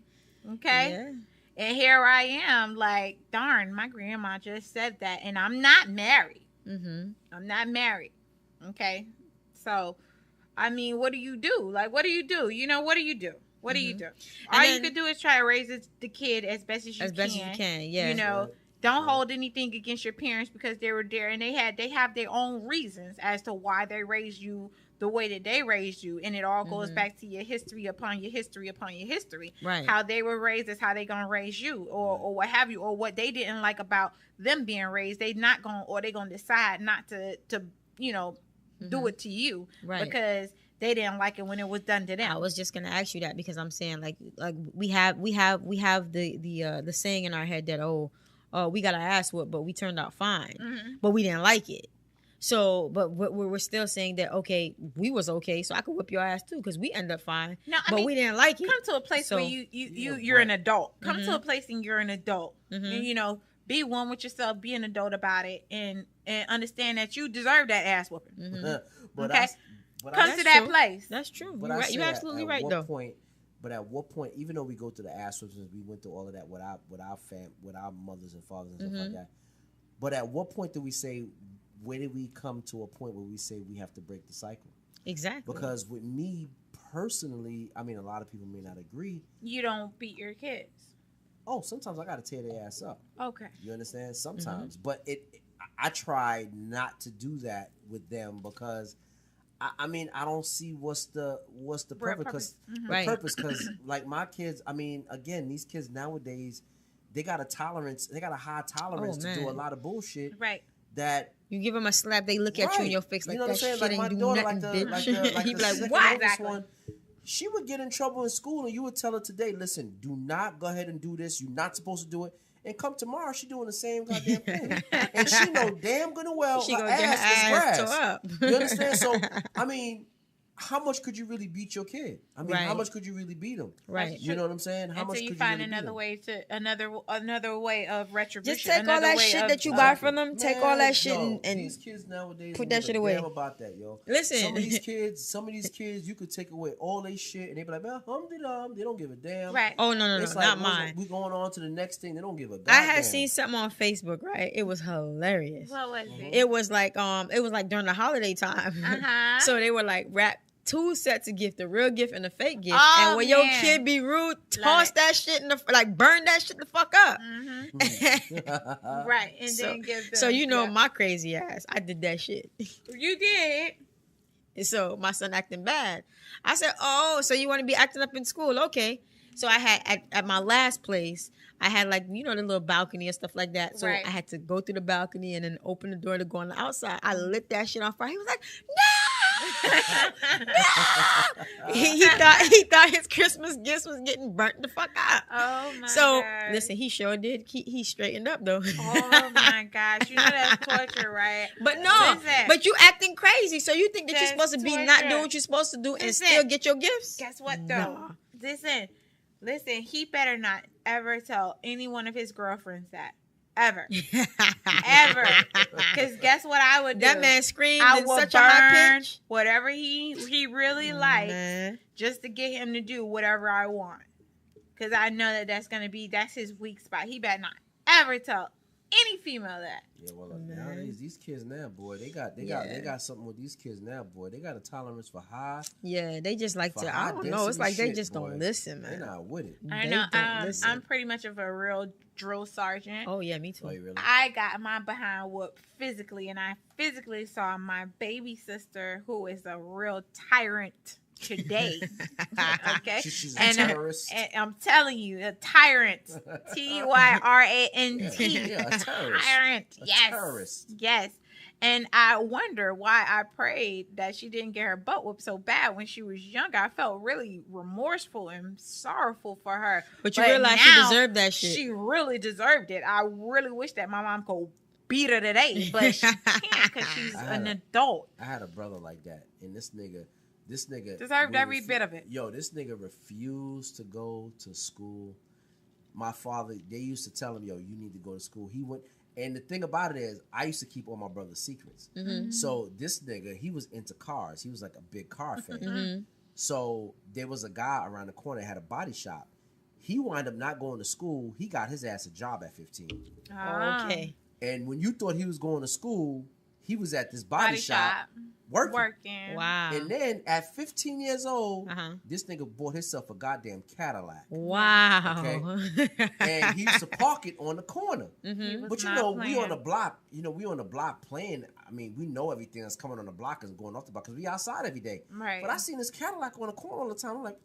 Okay. Yeah. And here I am, like, darn, my grandma just said that, and I'm not married. I'm not married. Okay? So, I mean, what do you do? Like, what do you do? You know, what do you do? What do you do? All you could do is try to raise the kid as best as you can. As best as you can, yeah. You know, don't hold anything against your parents because they were there, and they have their own reasons as to why they raised you the way that they raised you, and it all goes back to your history upon your history upon your history. Right. How they were raised is how they gonna raise you, or what have you, or what they didn't like about them being raised. They gonna decide not to you know do it to you, because they didn't like it when it was done to them. I was just gonna ask you that, because I'm saying like we have the saying in our head that we got our ass whooped, but we turned out fine, but we didn't like it. So, but we're still saying that, okay, we was okay, so I could whip your ass too, because we end up fine. No, but we didn't like it. Come to a place where you're an adult. Come to a place and you're an adult. And, you know, be one with yourself, be an adult about it, and understand that you deserve that ass whooping. Okay? Come to that place. That's true. You're absolutely right, though. But at what point, even though we go through the ass whoopings, we went through all of that with our mothers and fathers and stuff like that. But at what point do we say, where did we come to a point where we say we have to break the cycle? Exactly. Because with me personally, I mean, a lot of people may not agree. You don't beat your kids. Oh, sometimes I got to tear their ass up. Okay. You understand? Sometimes. But I try not to do that with them, because I mean, I don't see what's the purpose. Because like my kids, I mean, again, these kids nowadays, they got a high tolerance to do a lot of bullshit. Right. That you give them a slap, they look at you in your face like, you know, that shit, like, and you do nothing, bitch. You be like, what? Exactly. she would get in trouble in school, and you would tell her today, listen, do not go ahead and do this. You're not supposed to do it. And come tomorrow, she doing the same goddamn thing. And she know damn good and well She her gonna get her ass is ass grass. tore up. You understand? So, I mean, how much could you really beat your kid? I mean, how Right. much could you really beat them? Right. You know what I'm saying? How much Until you could find you really another beat way to another way of retribution. Just take all another that way shit of- that you buy from them. them? Take all that shit and these kids nowadays put don't that give shit a away. damn about that, yo. Listen. some of these kids, you could take away all their shit, and they be like, well, hum-de-dum. They don't give a damn. Right. Oh no, It's not like, mine. we going on to the next thing. They don't give a I goddamn. had seen something on Facebook, right? It was hilarious. What was it? It was like during the holiday time. Uh-huh. So they were like wrap 2 sets of gift, the real gift and the fake gift. Oh, and when your man. kid be rude, Love toss it. that shit in the burn that shit the fuck up. Mm-hmm. Right. And So- then give them. So you know yeah. my crazy ass, I did that shit. You did. And so my son acting bad. I said, "Oh, so you want to be acting up in school? Okay." So I had at my last place, I had like the little balcony and stuff like that. So Right. I had to go through the balcony and then open the door to go on the outside. I lit that shit on fire. He was like, "No!" No! he thought his Christmas gifts was getting burnt the fuck out. Oh my So God. listen, he sure did. He straightened up though. Oh my gosh. You know that's torture, right? But no, Listen. but you acting crazy. So you think that you're That's supposed to be not torture. doing what you're supposed to do and Listen. still get your gifts? Guess what though? Nah. Listen, he better not ever tell any one of his girlfriends that. Ever. Ever. Because guess what I would do? That man screamed I in will such a high burn pitch. whatever he really likes Man. just to get him to do whatever I want. Because I know that's his weak spot. He better not ever tell any female that. Yeah, well, Man. nowadays these kids now, boy, they got something with these kids now, boy. They got a tolerance for high. Yeah, they just like For to. high I don't know. It's like they density just shit, don't boy. listen, They man. not with it. I They know. don't listen. I'm pretty much of a real drill sergeant. Oh yeah, me too. Oh, you really? I got my behind whooped physically, and I physically saw my baby sister, who is a real tyrant today. Okay, She's a and, terrorist. and I'm telling you, a tyrant. Tyrant. Yeah, a terrorist. Tyrant. A Yes. terrorist. Yes. And I wonder why I prayed that she didn't get her butt whooped so bad when she was younger. I felt really remorseful and sorrowful for her. But you realize she now, deserved that shit. She really deserved it. I really wish that my mom could beat her today, but she can't because she's an adult. I had a brother like that, and this nigga Deserved every bit of it. Yo, this nigga refused to go to school. My father, they used to tell him, yo, you need to go to school. He went, and the thing about it is, I used to keep all my brother's secrets. Mm-hmm. So this nigga, he was into cars. He was like a big car fan. Mm-hmm. So there was a guy around the corner that had a body shop. He wound up not going to school. He got his ass a job at 15. Okay. And when you thought he was going to school, he was at this body shop working. Wow. And then at 15 years old, Uh-huh. this nigga bought himself a goddamn Cadillac. Wow. And he used to park it on the corner. Mm-hmm. was But you not know, we playing. on the block, we on the block playing. I mean, we know everything that's coming on the block is going off the block because we outside every day. Right. But I seen this Cadillac on the corner all the time. I'm like,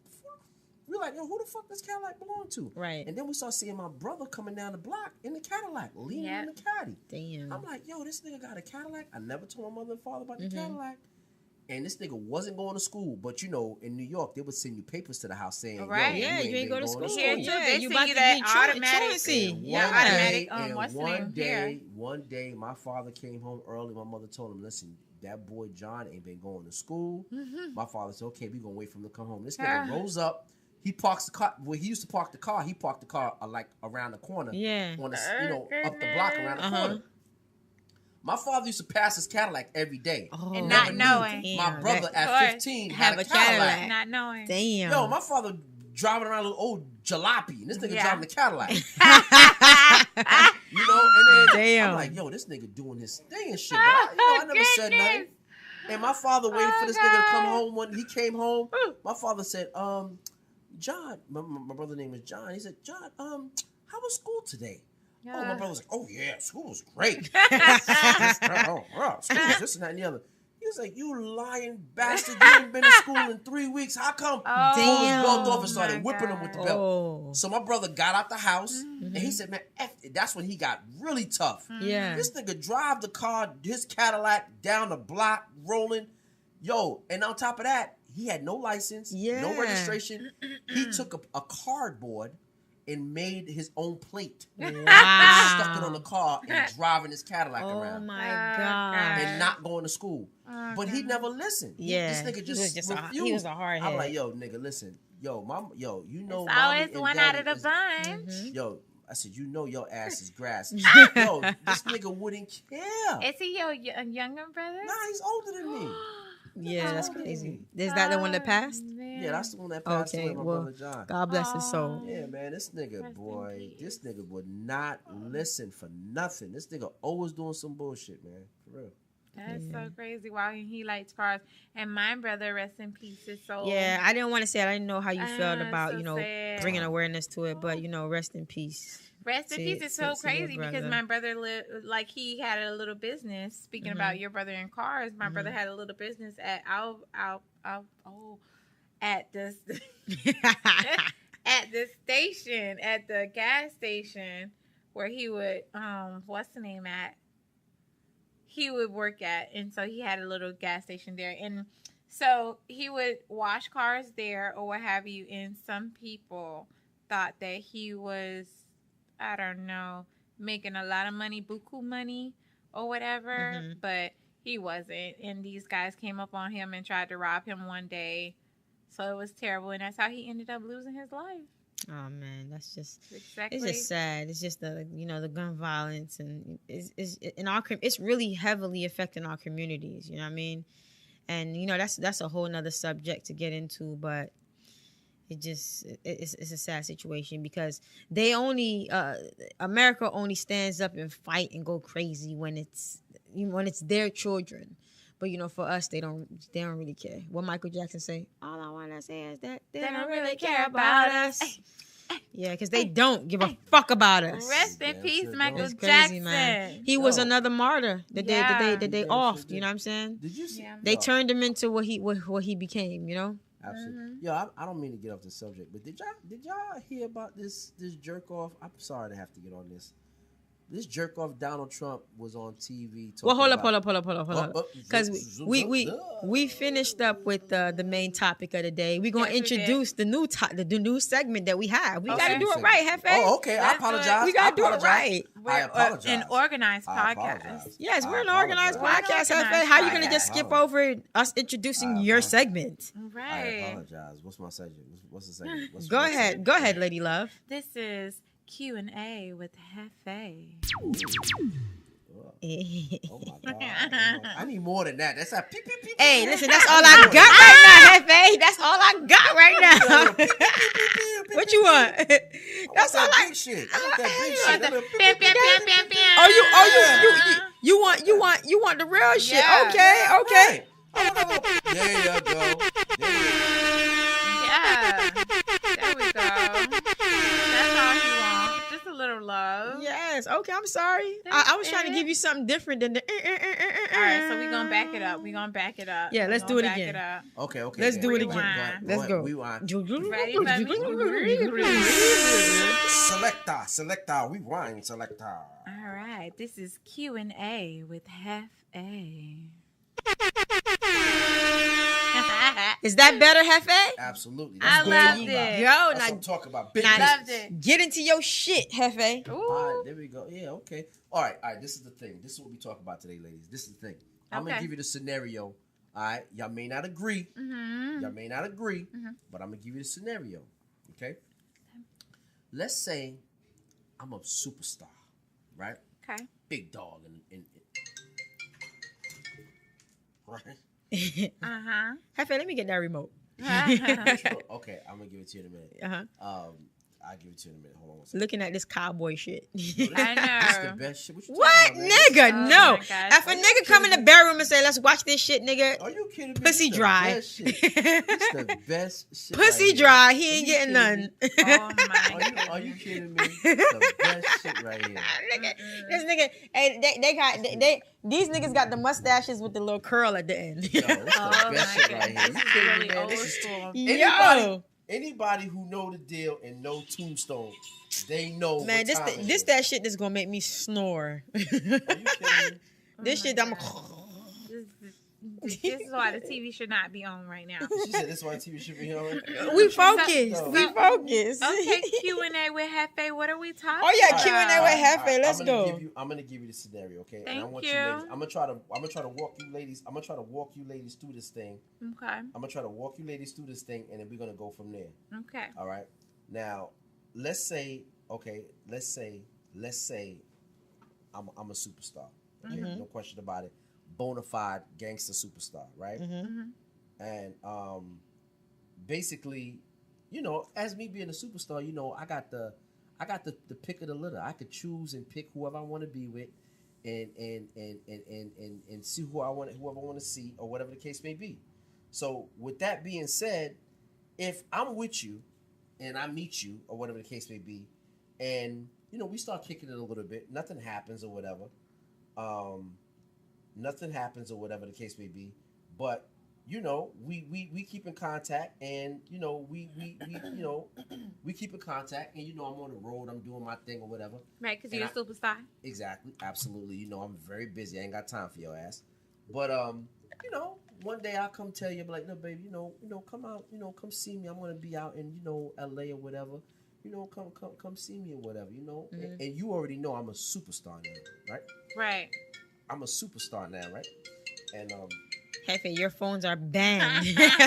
we're like, yo, who the fuck does Cadillac belong to? Right. And then we start seeing my brother coming down the block in the Cadillac, leaning Yep. in the caddy. Damn. I'm like, yo, this nigga got a Cadillac. I never told my mother and father about the Mm-hmm. Cadillac. And this nigga wasn't going to school. But in New York, they would send you papers to the house saying, Right. yo, Yeah, you ain't been go to going school. Here, too, Yeah, they you send about you to that be automatic- truancy. And Yeah, one automatic, day, and what's the one name here? one day, my father came home early. My mother told him, listen, that boy John ain't been going to school. My father said, okay, we're going to wait for him to come home. This nigga rose up. He parks the car. Where he used to park the car, he parked the car like around the corner. Yeah. On the, up the block around the corner. My father used to pass his Cadillac every day. Oh, And Never not knew knowing. my Damn, brother that- at 15 have had a a Cadillac. Cadillac. Not knowing. Damn. Yo, my father driving around a little old jalopy, and this nigga Yeah. driving the Cadillac. And then Damn. I'm like, yo, this nigga doing his thing and shit. But I never said nothing. Goodness. And my father waited for this nigga to come home. When he came home, Ooh. my father said, John, my brother's name is John. He said, John, how was school today? Oh, my brother was like, oh yeah, school was great. Oh, bro, school was this and that and the other. He was like, you lying bastard, you ain't been to school in 3 weeks. How come? Oh, Pulled his Damn. belt off and my started whipping him with the God. belt. Oh. So my brother got out the house and he said, man, F it. That's when he got really tough. Yeah. This nigga drive the car, his Cadillac down the block, rolling. Yo, and on top of that, He had no license, Yeah. no registration. He took a cardboard and made his own plate. And stuck it on the car and driving his Cadillac Oh around. my Oh, God. And not going to school. But he never listened. Yeah. This nigga He was just refused. he was a hardhead. I'm like, yo, nigga, listen. Yo, mom, yo, you know, It's mommy always and one daddy out of the is- bunch. Yo, I said, you know your ass is grass. Yo, this nigga wouldn't care. Is he your younger brother? Nah, he's older than me. Yeah, that's older than crazy. me. Is that the one that passed? Yeah, that's the one that passed Okay, away, my well, brother John. God bless his soul. Yeah, man, this nigga, Rest in boy, peace. this nigga would not listen for nothing. This nigga always doing some bullshit, man. For real. That's so crazy. Wow, he likes cars. And my brother, rest in peace, his soul. Yeah, I didn't want to say it. I didn't know how you felt about, so sad. bringing awareness to it, but, rest in peace. Rest in to- peace. It's to so your crazy because brother. my brother lived, like, he had a little business. Speaking about your brother in cars, my brother had a little business at at this at the station, at the gas station where he would what's the name at? He would work at, and so he had a little gas station there, and so he would wash cars there or what have you. And some people thought that he was, I don't know, making a lot of money, buku money or whatever, but he wasn't. And these guys came up on him and tried to rob him one day. So it was terrible, and that's how he ended up losing his life. Oh man, that's just Exactly. it's just sad. It's just the the gun violence, and it's in our it's really heavily affecting our communities. You know what I mean? And that's a whole nother subject to get into, but it's a sad situation because they only America only stands up and fight and go crazy when it's their children. But for us, they don't really care. What Michael Jackson say? All I wanna say is that they don't really care about us. Yeah, because they don't give a fuck about us. Rest in Yeah, peace, sure Michael don't. It's crazy, Jackson. man. He was Yo. another martyr that Yeah. they Yeah, offed. sure You know what I'm saying? Did you see? Yeah. They Yo, turned him into what he became. Absolutely. Yo, I don't mean to get off the subject, but did y'all hear about this jerk off? I'm sorry to have to get on this. This jerk off Donald Trump was on TV. Well, hold up. Oh, Because we finished up with the main topic of the day. We're gonna Yes, we introduce the new segment that we have. We gotta Okay. do it right, Hefe. Oh, okay. I Let's do it. apologize. We gotta I do it apologize. right. I We're apologize. an organized I podcast. apologize. Yes, I we're an organized apologize. podcast, We're an Hefe. organized How you gonna podcast. just skip over us introducing your apologize. segment? I Right. apologize. What's my segment? What's the segment? What's Go the ahead, segment? go ahead, Lady Love. This is Q&A with Hefe. Oh my god! I need more than that. That's a pew, pew, pew, Hey, pew. listen, that's all I got right now, Hefe. That's all I got right now. What you want? That's all that I. big shit. I want that big You shit. want the That little pew, bam, pew, bam, pew, bam, pew, bam, pew. bam. You want the real shit? Yeah. Okay. There you go. Yeah. There we go. That's all he wants. Just a little love. Yes. Okay. I'm sorry. I was trying to give you something different than the. All right, so we're going to back it up. Yeah, let's do it again. Okay. Let's do it Rewind. again. Rewind. Let's go. Rewind. Ready for me? Selector. Rewind. Selector. All right, this is Q&A with Hefe. Is that better, Hefe? Absolutely. I That's what I'm loved talking it. Yo, about. That's now what I'm talking about. Big now- business. Loved it. get into your shit, Hefe. All Ooh. right, there we go. Yeah, okay. All right. This is the thing. This is what we talk about today, ladies. This is the thing. I'm gonna Okay. give you the scenario. All right, y'all may not agree. Mm-hmm. Y'all may not agree, but I'm gonna give you the scenario. Okay. Let's say I'm a superstar, right? Okay. Big dog, and right. Uh-huh. Hefe, let me get that remote. Okay, I'm gonna give it to you in a minute. Uh-huh. I'll give it to you in a minute. Hold on one second. Looking at this cowboy shit. I This is know. the best shit. You What, talking about, man? nigga? Oh No. my gosh. If a nigga come in the bedroom and say, "Let's watch this shit," nigga, Are you kidding me? Pussy This the dry. best shit. This the best shit. pussy right here. dry, he Are ain't you getting kidding me? none. Oh my Are you kidding me? The best shit right here. Nigga, this nigga, hey, they got these niggas got the mustaches with the little curl at the end. Yo, it's Oh the my best shit right goodness. here. This You is kidding me, really man? old This is school. Yo, anybody who know the deal and know Tombstone, they know. man, what time it is. that shit that's gonna make me snore. Are you kidding me? This shit, I'm. This is This is why the TV should not be on right now. She said this one TV should be on. We focused. So- We focused. Okay, Q&A with Hefe. What are we talking Oh yeah, about? Q&A with Hefe. Let's go. I'm gonna give you the scenario, okay? Thank I want you. ladies. I'm gonna try to walk you ladies. I'm gonna try to walk you ladies through this thing. Okay. I'm gonna try to walk you ladies through this thing, and then we're gonna go from there. Okay. All right. Now, let's say I'm a superstar. Okay, no question about it. Bona fide gangster superstar, right? And basically, as me being a superstar, I got the pick of the litter. I could choose and pick whoever I want to be with, and see whoever I want to see, or whatever the case may be. So, with that being said, if I'm with you and I meet you, or whatever the case may be, and we start kicking it a little bit, nothing happens or whatever. Nothing happens or whatever the case may be, but we keep in contact, and we keep in contact, and I'm on the road, I'm doing my thing or whatever. Right, because you're a superstar. Exactly, absolutely. I'm very busy. I ain't got time for your ass. But one day I'll come tell you, like, no, baby, come out, come see me. I'm gonna be out in LA or whatever. Come see me or whatever. And you already know I'm a superstar now, right? Right. I'm a superstar now, right? And Hefe, your phones are banned. Banning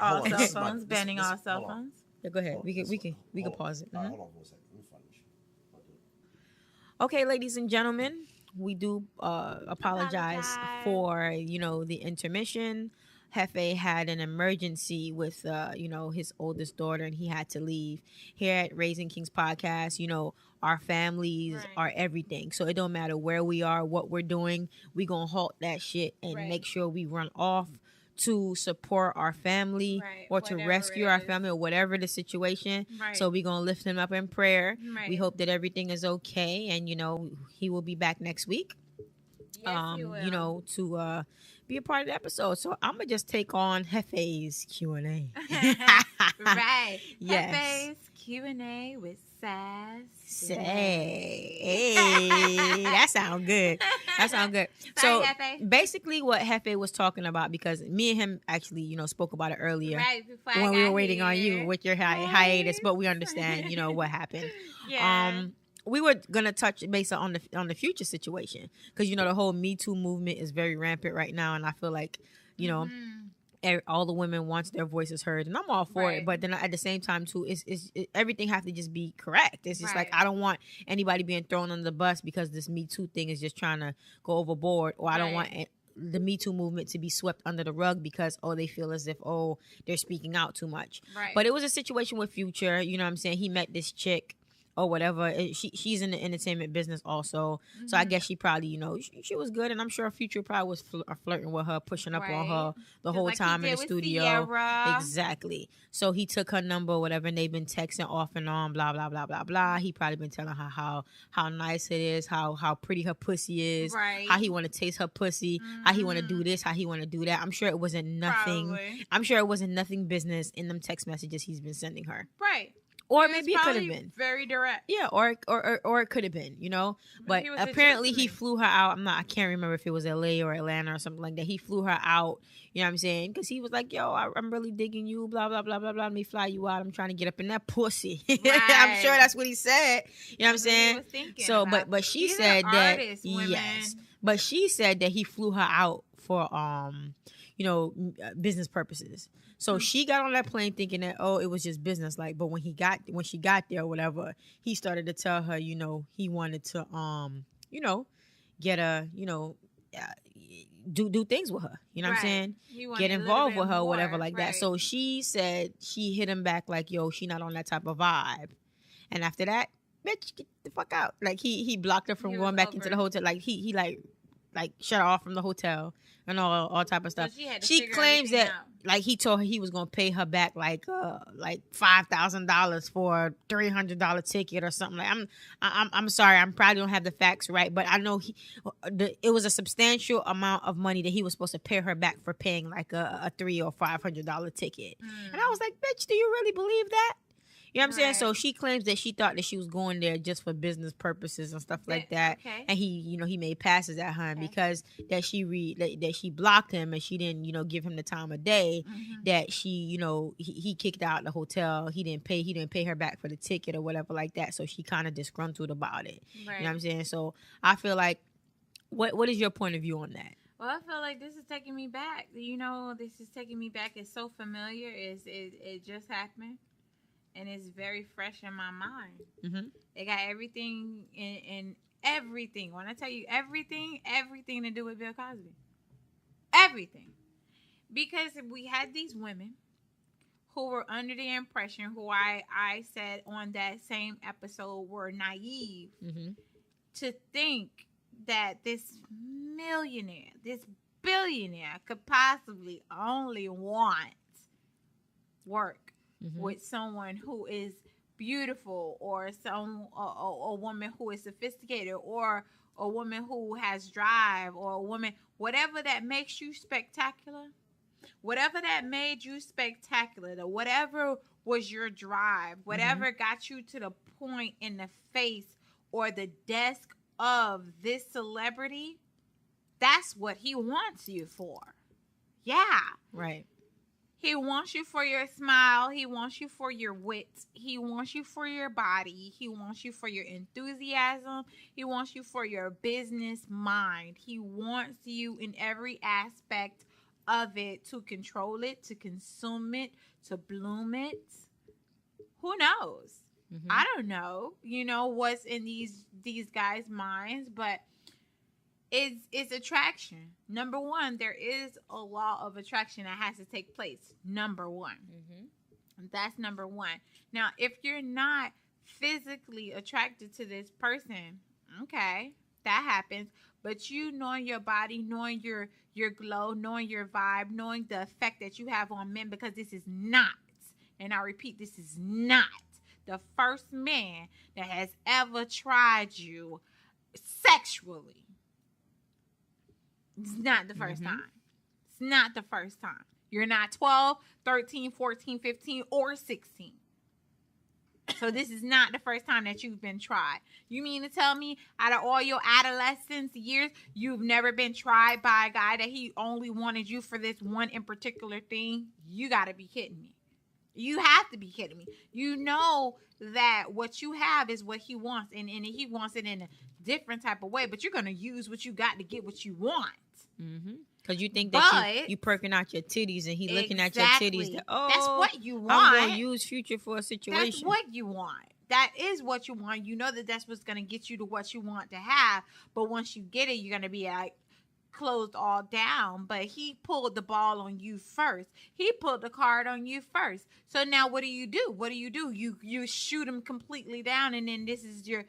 all cell phones. Banning all cell hold on. phones. Yeah, go ahead. We can pause it. Hold on for a second. Let me find this. Okay, ladies and gentlemen, we do apologize for the intermission. Hefe had an emergency with his oldest daughter, and he had to leave. Here at Raising Kings podcast, our families are everything. So it don't matter where we are, what we're doing, we gonna halt that shit and make sure we run off to support our family or to rescue our family or whatever the situation. So we gonna lift him up in prayer. We hope that everything is okay, and he will be back next week. Yes, he will. To be a part of the episode. So I'm gonna just take on Hefe's Q&A. Right. Yes. Hefe's Q&A with Sassy. Hey, that sounds good. So Hefe. basically what Hefe was talking about, because me and him actually, spoke about it earlier when we were waiting on you with your hiatus, but we understand, what happened. Yeah. We were gonna touch base on the future situation, because the whole Me Too movement is very rampant right now, and I feel like all the women wants their voices heard, and I'm all for it. But then at the same time too, everything have to just be correct. It's just like I don't want anybody being thrown under the bus because this Me Too thing is just trying to go overboard, or I don't want the Me Too movement to be swept under the rug because they feel as if they're speaking out too much. But it was a situation with Future. You know what I'm saying? He met this chick or whatever. She's in the entertainment business also, so I guess she probably she was good, and I'm sure Future probably was flirting with her, pushing up on her the whole time in the studio. Sierra. Exactly. So he took her number or whatever, and they've been texting off and on, blah blah blah blah blah. He probably been telling her how nice it is, how pretty her pussy is, how he want to taste her pussy, how he want to do this, how he want to do that. I'm sure it wasn't nothing. Probably. I'm sure it wasn't nothing business in them text messages he's been sending her. Right. Or maybe it could have been very direct. Yeah, or it could have been, But apparently he flew her out. I can't remember if it was LA or Atlanta or something like that. He flew her out, you know what I'm saying? Because he was like, yo, I'm really digging you, blah, blah, blah, blah, blah. Let me fly you out. I'm trying to get up in that pussy. I'm sure that's what he said. You know what I'm saying? So, but she said that, yes. But she said that he flew her out for, business purposes. So she got on that plane thinking that, it was just business, like. But when she got there or whatever, he started to tell her, he wanted to, get a, do things with her. You know what I'm saying? Get involved with her or whatever like that. So she said she hit him back like, yo, she not on that type of vibe. And after that, bitch, get the fuck out. Like he blocked her from going back into the hotel. Like he like shut her off from the hotel and all type of stuff. So she claims that like he told her he was gonna pay her back like $5,000 for a $300 ticket or something. Like I'm sorry, I probably don't have the facts right, but I know it was a substantial amount of money that he was supposed to pay her back for paying like a $300 or $500 ticket. And I was like, bitch, do you really believe that? You know what I'm saying? So Right. she claims that she thought that she was going there just for business purposes and stuff like that. Okay. And he made passes at her and Okay. because that that she blocked him and she didn't, give him the time of day, Mhm. that she, he kicked out the hotel. He didn't pay her back for the ticket or whatever like that. So she kind of disgruntled about it. You know what I'm saying? So I feel like what is your point of view on that? Well, I feel like this is taking me back. This is taking me back. It's so familiar. It just happened, and it's very fresh in my mind. Mm-hmm. It got everything in everything. When I tell you everything to do with Bill Cosby, everything, because we had these women who were under the impression, who I said on that same episode were naive Mm-hmm. to think that this millionaire, this billionaire could possibly only want work Mm-hmm. with someone who is beautiful or a woman who is sophisticated or a woman who has drive or a woman, whatever that makes you spectacular, whatever that made you spectacular, whatever was your drive, whatever got you to the point in the face or the desk of this celebrity, that's what he wants you for. Yeah. Right. He wants you for your smile. He wants you for your wit. He wants you for your body. He wants you for your enthusiasm. He wants you for your business mind. He wants you in every aspect of it, to control it, to consume it, to bloom it. Who knows? Mm-hmm. I don't know, what's in these guys' minds, but it's attraction. Number one, there is a law of attraction that has to take place. Number one. Mm-hmm. That's number one. Now, if you're not physically attracted to this person, okay, that happens. But knowing your body, knowing your glow, knowing your vibe, knowing the effect that you have on men, because this is not, and I repeat, this is not the first man that has ever tried you sexually. It's not the first time. It's not the first time. You're not 12, 13, 14, 15, or 16. So this is not the first time that you've been tried. You mean to tell me out of all your adolescence years, you've never been tried by a guy that he only wanted you for this one in particular thing? You got to be kidding me. You have to be kidding me. You know that what you have is what he wants, and he wants it in a different type of way, but you're going to use what you got to get what you want. Mm-hmm. Because you think that But you perking out your titties and he looking at your exactly. titties. That's what you want. I'm going to use Future for a situation. That's what you want. That is what you want. You know that's what's going to get you to what you want to have. But once you get it, you're going to be like closed all down. But he pulled the ball on you first. He pulled the card on you first. So now what do? You shoot him completely down, and then this is the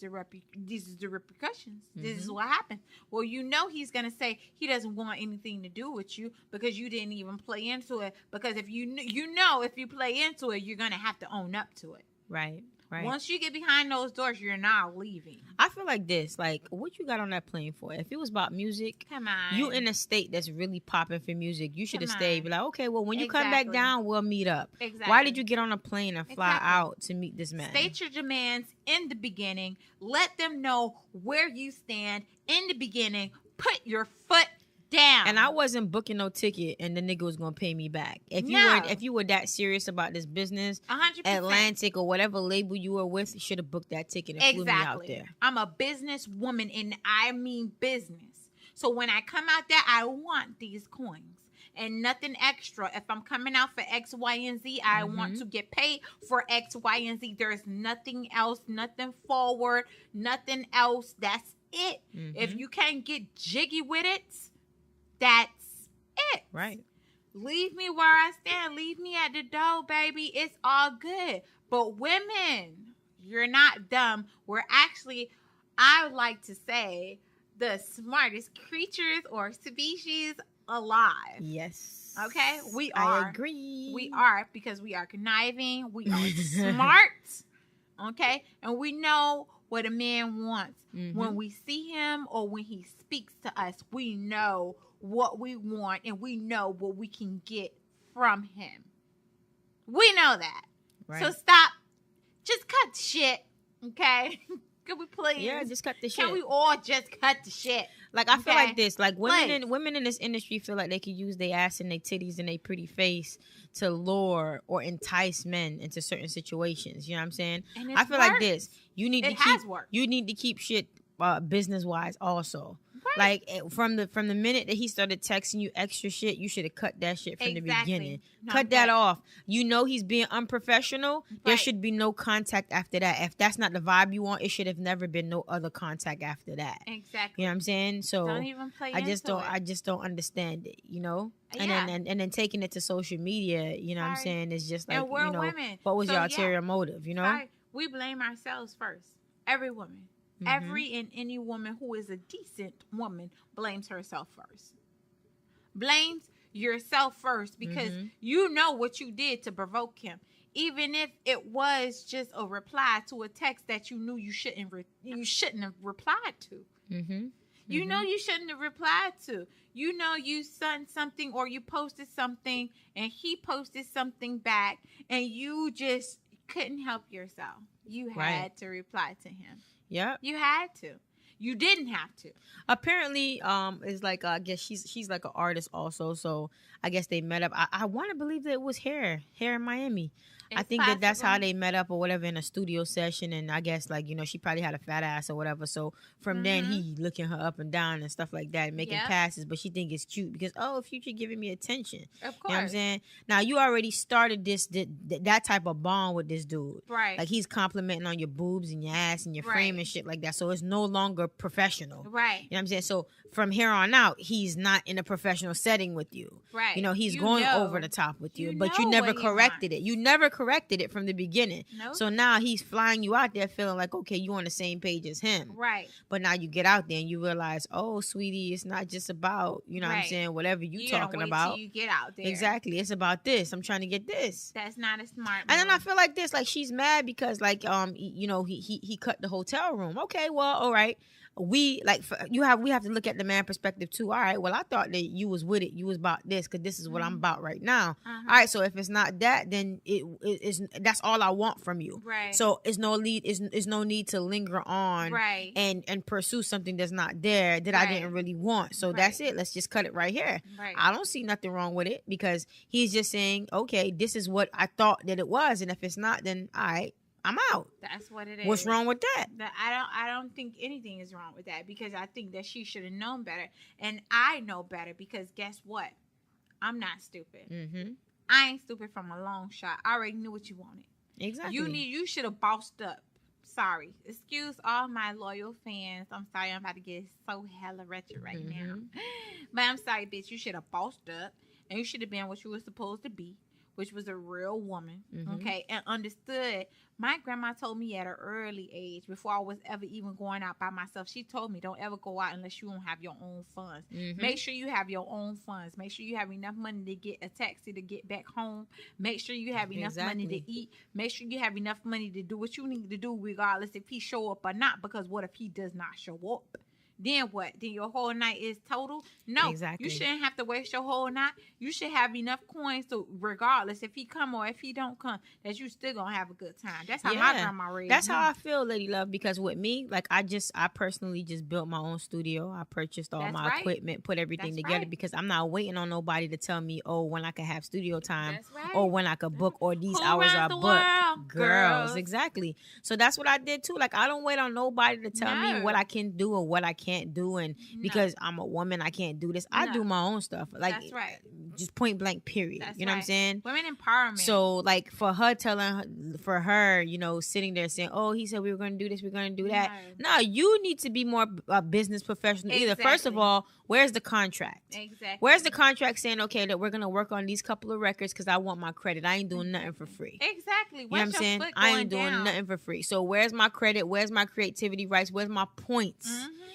repercussions. This is what happens. Well, he's going to say he doesn't want anything to do with you because you didn't even play into it. Because if if you play into it, you're going to have to own up to it. Right. Once you get behind those doors, you're not leaving. I feel like this. Like, what you got on that plane for? If it was about music, come on. You in a state that's really popping for music. You should have stayed. Be like, okay, well, when you come Exactly. back down, we'll meet up. Exactly. Why did you get on a plane and fly Exactly. out to meet this man? State your demands in the beginning. Let them know where you stand in the beginning. Put your foot down. And I wasn't booking no ticket, and the nigga was gonna pay me back. If you were that serious about this business, 100%. Atlantic or whatever label you were with, should have booked that ticket and flew me out there. I'm a business woman, and I mean business. So when I come out there, I want these coins and nothing extra. If I'm coming out for X, Y, and Z, I want to get paid for X, Y, and Z. There's nothing else, nothing forward, nothing else. That's it. If you can't get jiggy with it, that's it. Right. Leave me where I stand. Leave me at the door, baby. It's all good. But women, you're not dumb. We're actually, I would like to say, the smartest creatures or species alive. Yes. Okay? We are. I agree. We are, because we are conniving. We are smart. Okay? And we know what a man wants. When we see him or when he speaks to us, we know what we want and we know what we can get from him. We know that. Right. So stop just cut the shit, okay? Can we please? Yeah, just cut the shit. Can we all just cut the shit? Like, I feel Okay. like this. Like, Please. women in this industry feel like they could use their ass and their titties and their pretty face to lure or entice men into certain situations. You know what I'm saying? And I it's feel like worked. this. You need It to has keep. worked. You need to keep shit business wise also. Right. Like, from the minute that he started texting you extra shit, you should have cut that shit from the Exactly. beginning. No, Cut that but- off. You know he's being unprofessional. There Right. should be no contact after that. If that's not the vibe you want, it should have never been no other contact after that. Exactly. You know what I'm saying? So Don't even play I just into don't. it. I just don't understand it. You know. And Yeah. then and then taking it to social media. You know what I'm Sorry. saying? It's just like, And we're you know, women. what was So, your yeah. ulterior motive? You know. Sorry, we blame ourselves first. Every woman. Mhm. Every and any woman who is a decent woman blames herself first. Blames yourself first because Mhm. you know what you did to provoke him. Even if it was just a reply to a text that you knew you shouldn't have replied to. Mm-hmm. You know you shouldn't have replied to. You know you sent something or you posted something and he posted something back and you just couldn't help yourself. You had Right. to reply to him. Yep. You had to. You didn't have to. Apparently, is like I guess she's like an artist also. So I guess they met up. I want to believe that it was Hair in Miami. I It's think that's how possible. they met up or whatever in a studio session. And I guess like, you know, she probably had a fat ass or whatever. So from then he looking her up and down and stuff like that and making Yep. passes. But she think it's cute because, oh, Future giving me attention. Of You know course. what I'm saying? Now you already started that type of bond with this dude. Right. Like he's complimenting on your boobs and your ass and your frame Right. and shit like that. So it's no longer professional. Right. You know what I'm saying? So from here on out, he's not in a professional setting with you. Right. You know, he's You going know. over the top with you, You but you know never what he corrected it. wants. You never corrected it from the beginning. Nope. So now he's flying you out there feeling like, okay, you on the same page as him. Right. But now you get out there and you realize, oh, sweetie, it's not just about, you know what I'm Right. saying, whatever you gotta talking wait about. till you get out there. Exactly. It's about this. I'm trying to get this. That's not a smart And then I move. feel like this, like she's mad because like you know he cut the hotel room. Okay, well, all right. We like we have to look at the man perspective too. All right, well, I thought that you was with it. You was about this because this is what I'm about right now. Uh-huh. All right, so if it's not that, then it is that's all I want from you. Right. So it's no need to linger on Right. and pursue something that's not there that I Right. didn't really want. So Right. that's it. Let's just cut it right here. Right. I don't see nothing wrong with it because he's just saying, okay, this is what I thought that it was, and if it's not, then all right, I'm out. That's what it is. What's wrong with that? That I don't think anything is wrong with that because I think that she should have known better, and I know better because guess what? I'm not stupid. Mm-hmm. I ain't stupid from a long shot. I already knew what you wanted. Exactly. You should have bossed up. Sorry. Excuse all my loyal fans. I'm sorry. I'm about to get so hella wretched right now. But I'm sorry, bitch. You should have bossed up, and you should have been what you were supposed to be, which was a real woman, okay, and understood. My grandma told me at an early age, before I was ever even going out by myself, she told me, don't ever go out unless you don't have your own funds. Make sure you have your own funds. Make sure you have enough money to get a taxi to get back home. Make sure you have enough money Exactly. to eat. Make sure you have enough money to do what you need to do, regardless if he show up or not, because what if he does not show up? Then what? Then your whole night is total? No. Exactly. You shouldn't have to waste your whole night. You should have enough coins to, regardless if he come or if he don't come, that you still gonna have a good time. That's how my grandma raised That's me. how I feel, Lady Love, because with me, like I personally just built my own studio. I purchased all That's my right. equipment, put everything That's together right. because I'm not waiting on nobody to tell me, oh, when I can have studio time That's right. or when I could book or these Who hours runs are the booked. world? Girls, exactly. So that's what I did too. Like I don't wait on nobody to tell me No. what I can do or what I can't do, and because I'm a woman, I can't do this. I No. do my own stuff. Like That's right. just point blank. Period. That's you know what I'm right. saying? Women empowerment. So like for her, you know, sitting there saying, "Oh, he said we were going to do this, we're going to do that." No, you need to be more business professional. Either first of Exactly. all, where's the contract? Exactly. Where's the contract saying, okay, that we're going to work on these couple of records because I want my credit. I ain't doing nothing for free. Exactly. You know what I'm saying? I ain't doing nothing for free. So where's my credit? Where's my creativity rights? Where's my points?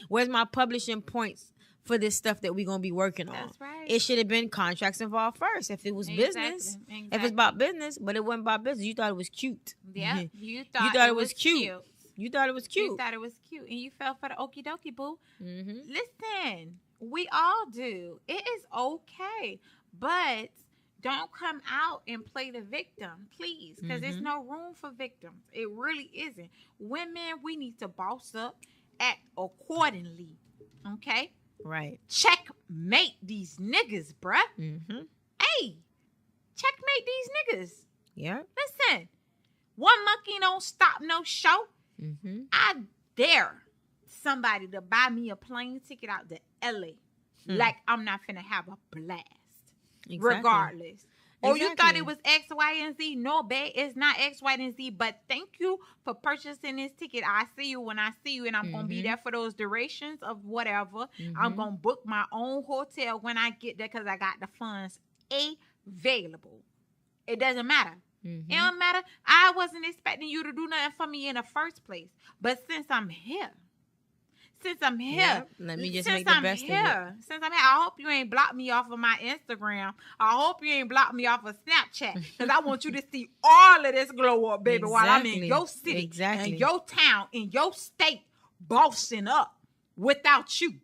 Where's my publishing points for this stuff that we're going to be working on? That's right. It should have been contracts involved first if it was business. If it's about business, but it wasn't about business. You thought it was cute. Yeah. You thought, thought it was cute. You thought it was cute. You thought it was cute, and you fell for the okie dokie, boo. Mm-hmm. Listen, we all do. It is okay, but don't come out and play the victim, please, because there's no room for victims. It really isn't. Women, we need to boss up, act accordingly. Okay? Right. Checkmate these niggas, bruh. Mm-hmm. Hey, checkmate these niggas. Yeah. Listen, one monkey don't stop no show. Mm-hmm. I dare somebody to buy me a plane ticket out to LA. Like I'm not finna have a blast. Exactly. Regardless. Oh, you thought Exactly. it was X, Y, and Z? No, babe, it's not X, Y, and Z. But thank you for purchasing this ticket. I see you when I see you, and I'm gonna be there for those durations of whatever. I'm gonna book my own hotel when I get there because I got the funds available. It doesn't matter. It don't matter. I wasn't expecting you to do nothing for me in the first place. But since I'm here, Yep. Let me just since make the I'm best here, of it. since I'm here, I hope you ain't blocked me off of my Instagram. I hope you ain't blocked me off of Snapchat because I want you to see all of this glow up, baby, while I'm in Exactly. your city, Exactly. in your town, in your state, bossing up without you.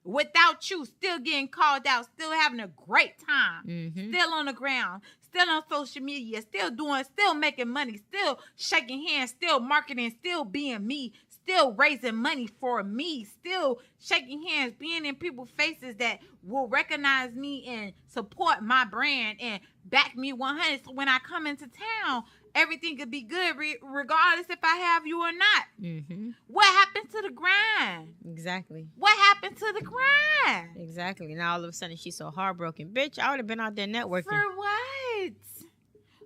Without you, still getting called out, still having a great time, still on the ground, still on social media, still making money, still shaking hands, still marketing, still being me, still raising money for me, still shaking hands, being in people's faces that will recognize me and support my brand and back me 100. So when I come into town, everything could be good regardless if I have you or not. What happened to the grind? Exactly. What happened to the grind? Exactly. Now all of a sudden she's so heartbroken. Bitch, I would have been out there networking. For what?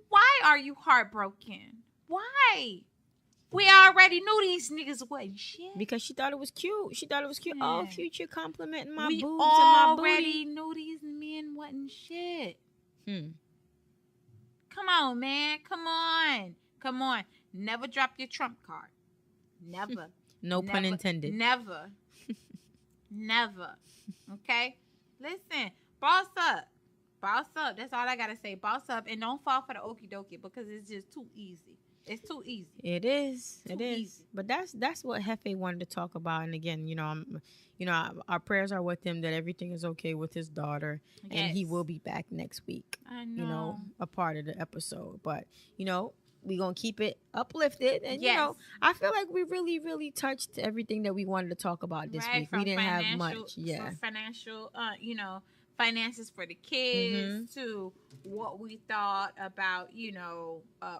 Why are you heartbroken? Why? We already knew these niggas wasn't shit. Because she thought it was cute. She thought it was cute. Oh, Yeah. Future complimenting my We boobs and my already booty. knew these men wasn't shit. Hmm. Come on, man. Come on. Come on. Never drop your trump card. Never. No pun Never. intended. Never. Never. Okay? Listen. Boss up. Boss up. That's all I got to say. Boss up. And don't fall for the okie dokie because it's just too easy. It's too easy. It is. Too It is. easy. But that's what Hefe wanted to talk about. And again, our prayers are with him that everything is okay with his daughter, and he Yes. will be back next week. I know. A part of the episode. But we're gonna keep it uplifted, and Yes. I feel like we really, really touched everything that we wanted to talk about this week. We from didn't have financial- much. Yeah. from financial, finances for the kids to what we thought about,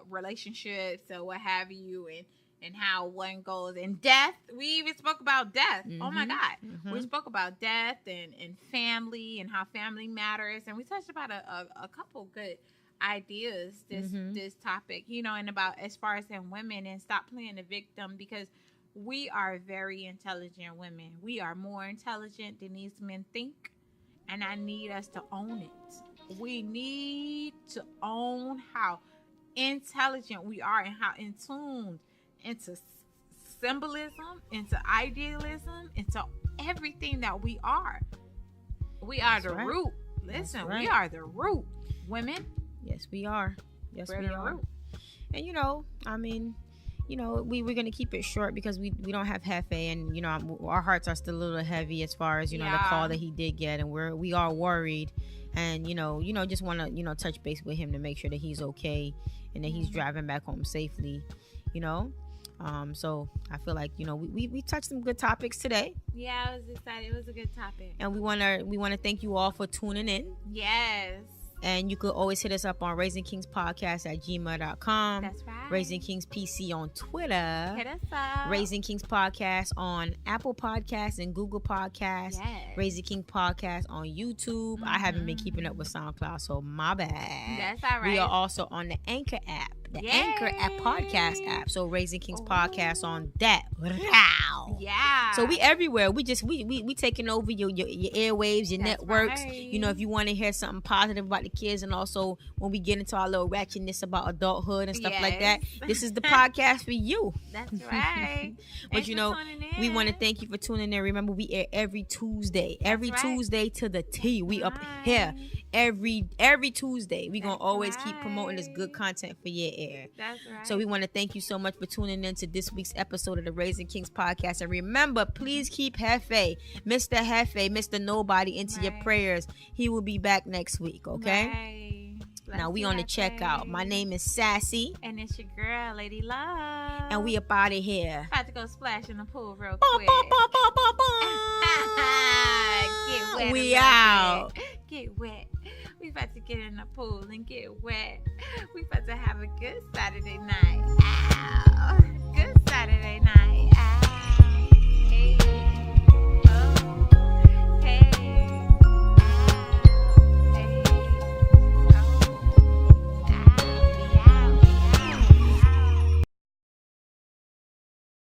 relationships or what have you, and how one goes, and death. We even spoke about death. Oh my God. We spoke about death and family and how family matters. And we touched about a couple good ideas this topic, and about as far as in women, and stop playing the victim, because we are very intelligent women. We are more intelligent than these men think, and I need us to own it. We need to own how intelligent we are and how in tune into symbolism, into idealism, into everything that we are. We are the root. Listen, right. we are the root. Women, Yes, we are. Yes, we're we the are. root. And we're gonna keep it short because we don't have Hefe, and our hearts are still a little heavy as far as the call that he did get, and we are worried, and just want to touch base with him to make sure that he's okay and that he's driving back home safely. So I feel like we touched some good topics today, Yeah, I was excited. It was a good topic. and we wanna thank you all for tuning in. Yes, And you could always hit us up on raisingkingspodcast@gmail.com. that's right. Raising Kings PC on Twitter. Hit us up. Raising Kings Podcast on Apple Podcasts and Google Podcasts. Yes. Raising King Podcast on YouTube. I haven't been keeping up with SoundCloud, so my bad. That's all right. We are also on the Anchor app. The Anchor app podcast app. So Raising Kings Podcast on that. Wow. Yeah. So we everywhere. We taking over your airwaves, your That's networks. right. If you want to hear something positive about the kids, and also when we get into our little ratchetness about adulthood and stuff like that, Yes. this is the podcast for you. That's right. But Thanks for tuning in. we want to thank you for tuning in. Remember, we air every Tuesday. Every right. Tuesday to the T. We up here every Tuesday. We gonna That's always keep promoting this good right. content for your ear. That's right. So we want to thank you so much for tuning in to this week's episode of the Raising Kings podcast. And remember, please keep Hefe, Mr. Nobody, into your Right. prayers. He will be back next week, okay? Right. Now we on the checkout. My name is Sassy, And it's your girl, Lady Love. and we up out of here. about to go splash in the pool real Bum, quick. bum, bum, bum, bum, Get wet. We a little out. bit. Get wet. We about to get in the pool and get wet. We about to have a good Saturday night. Ow. Good Saturday night.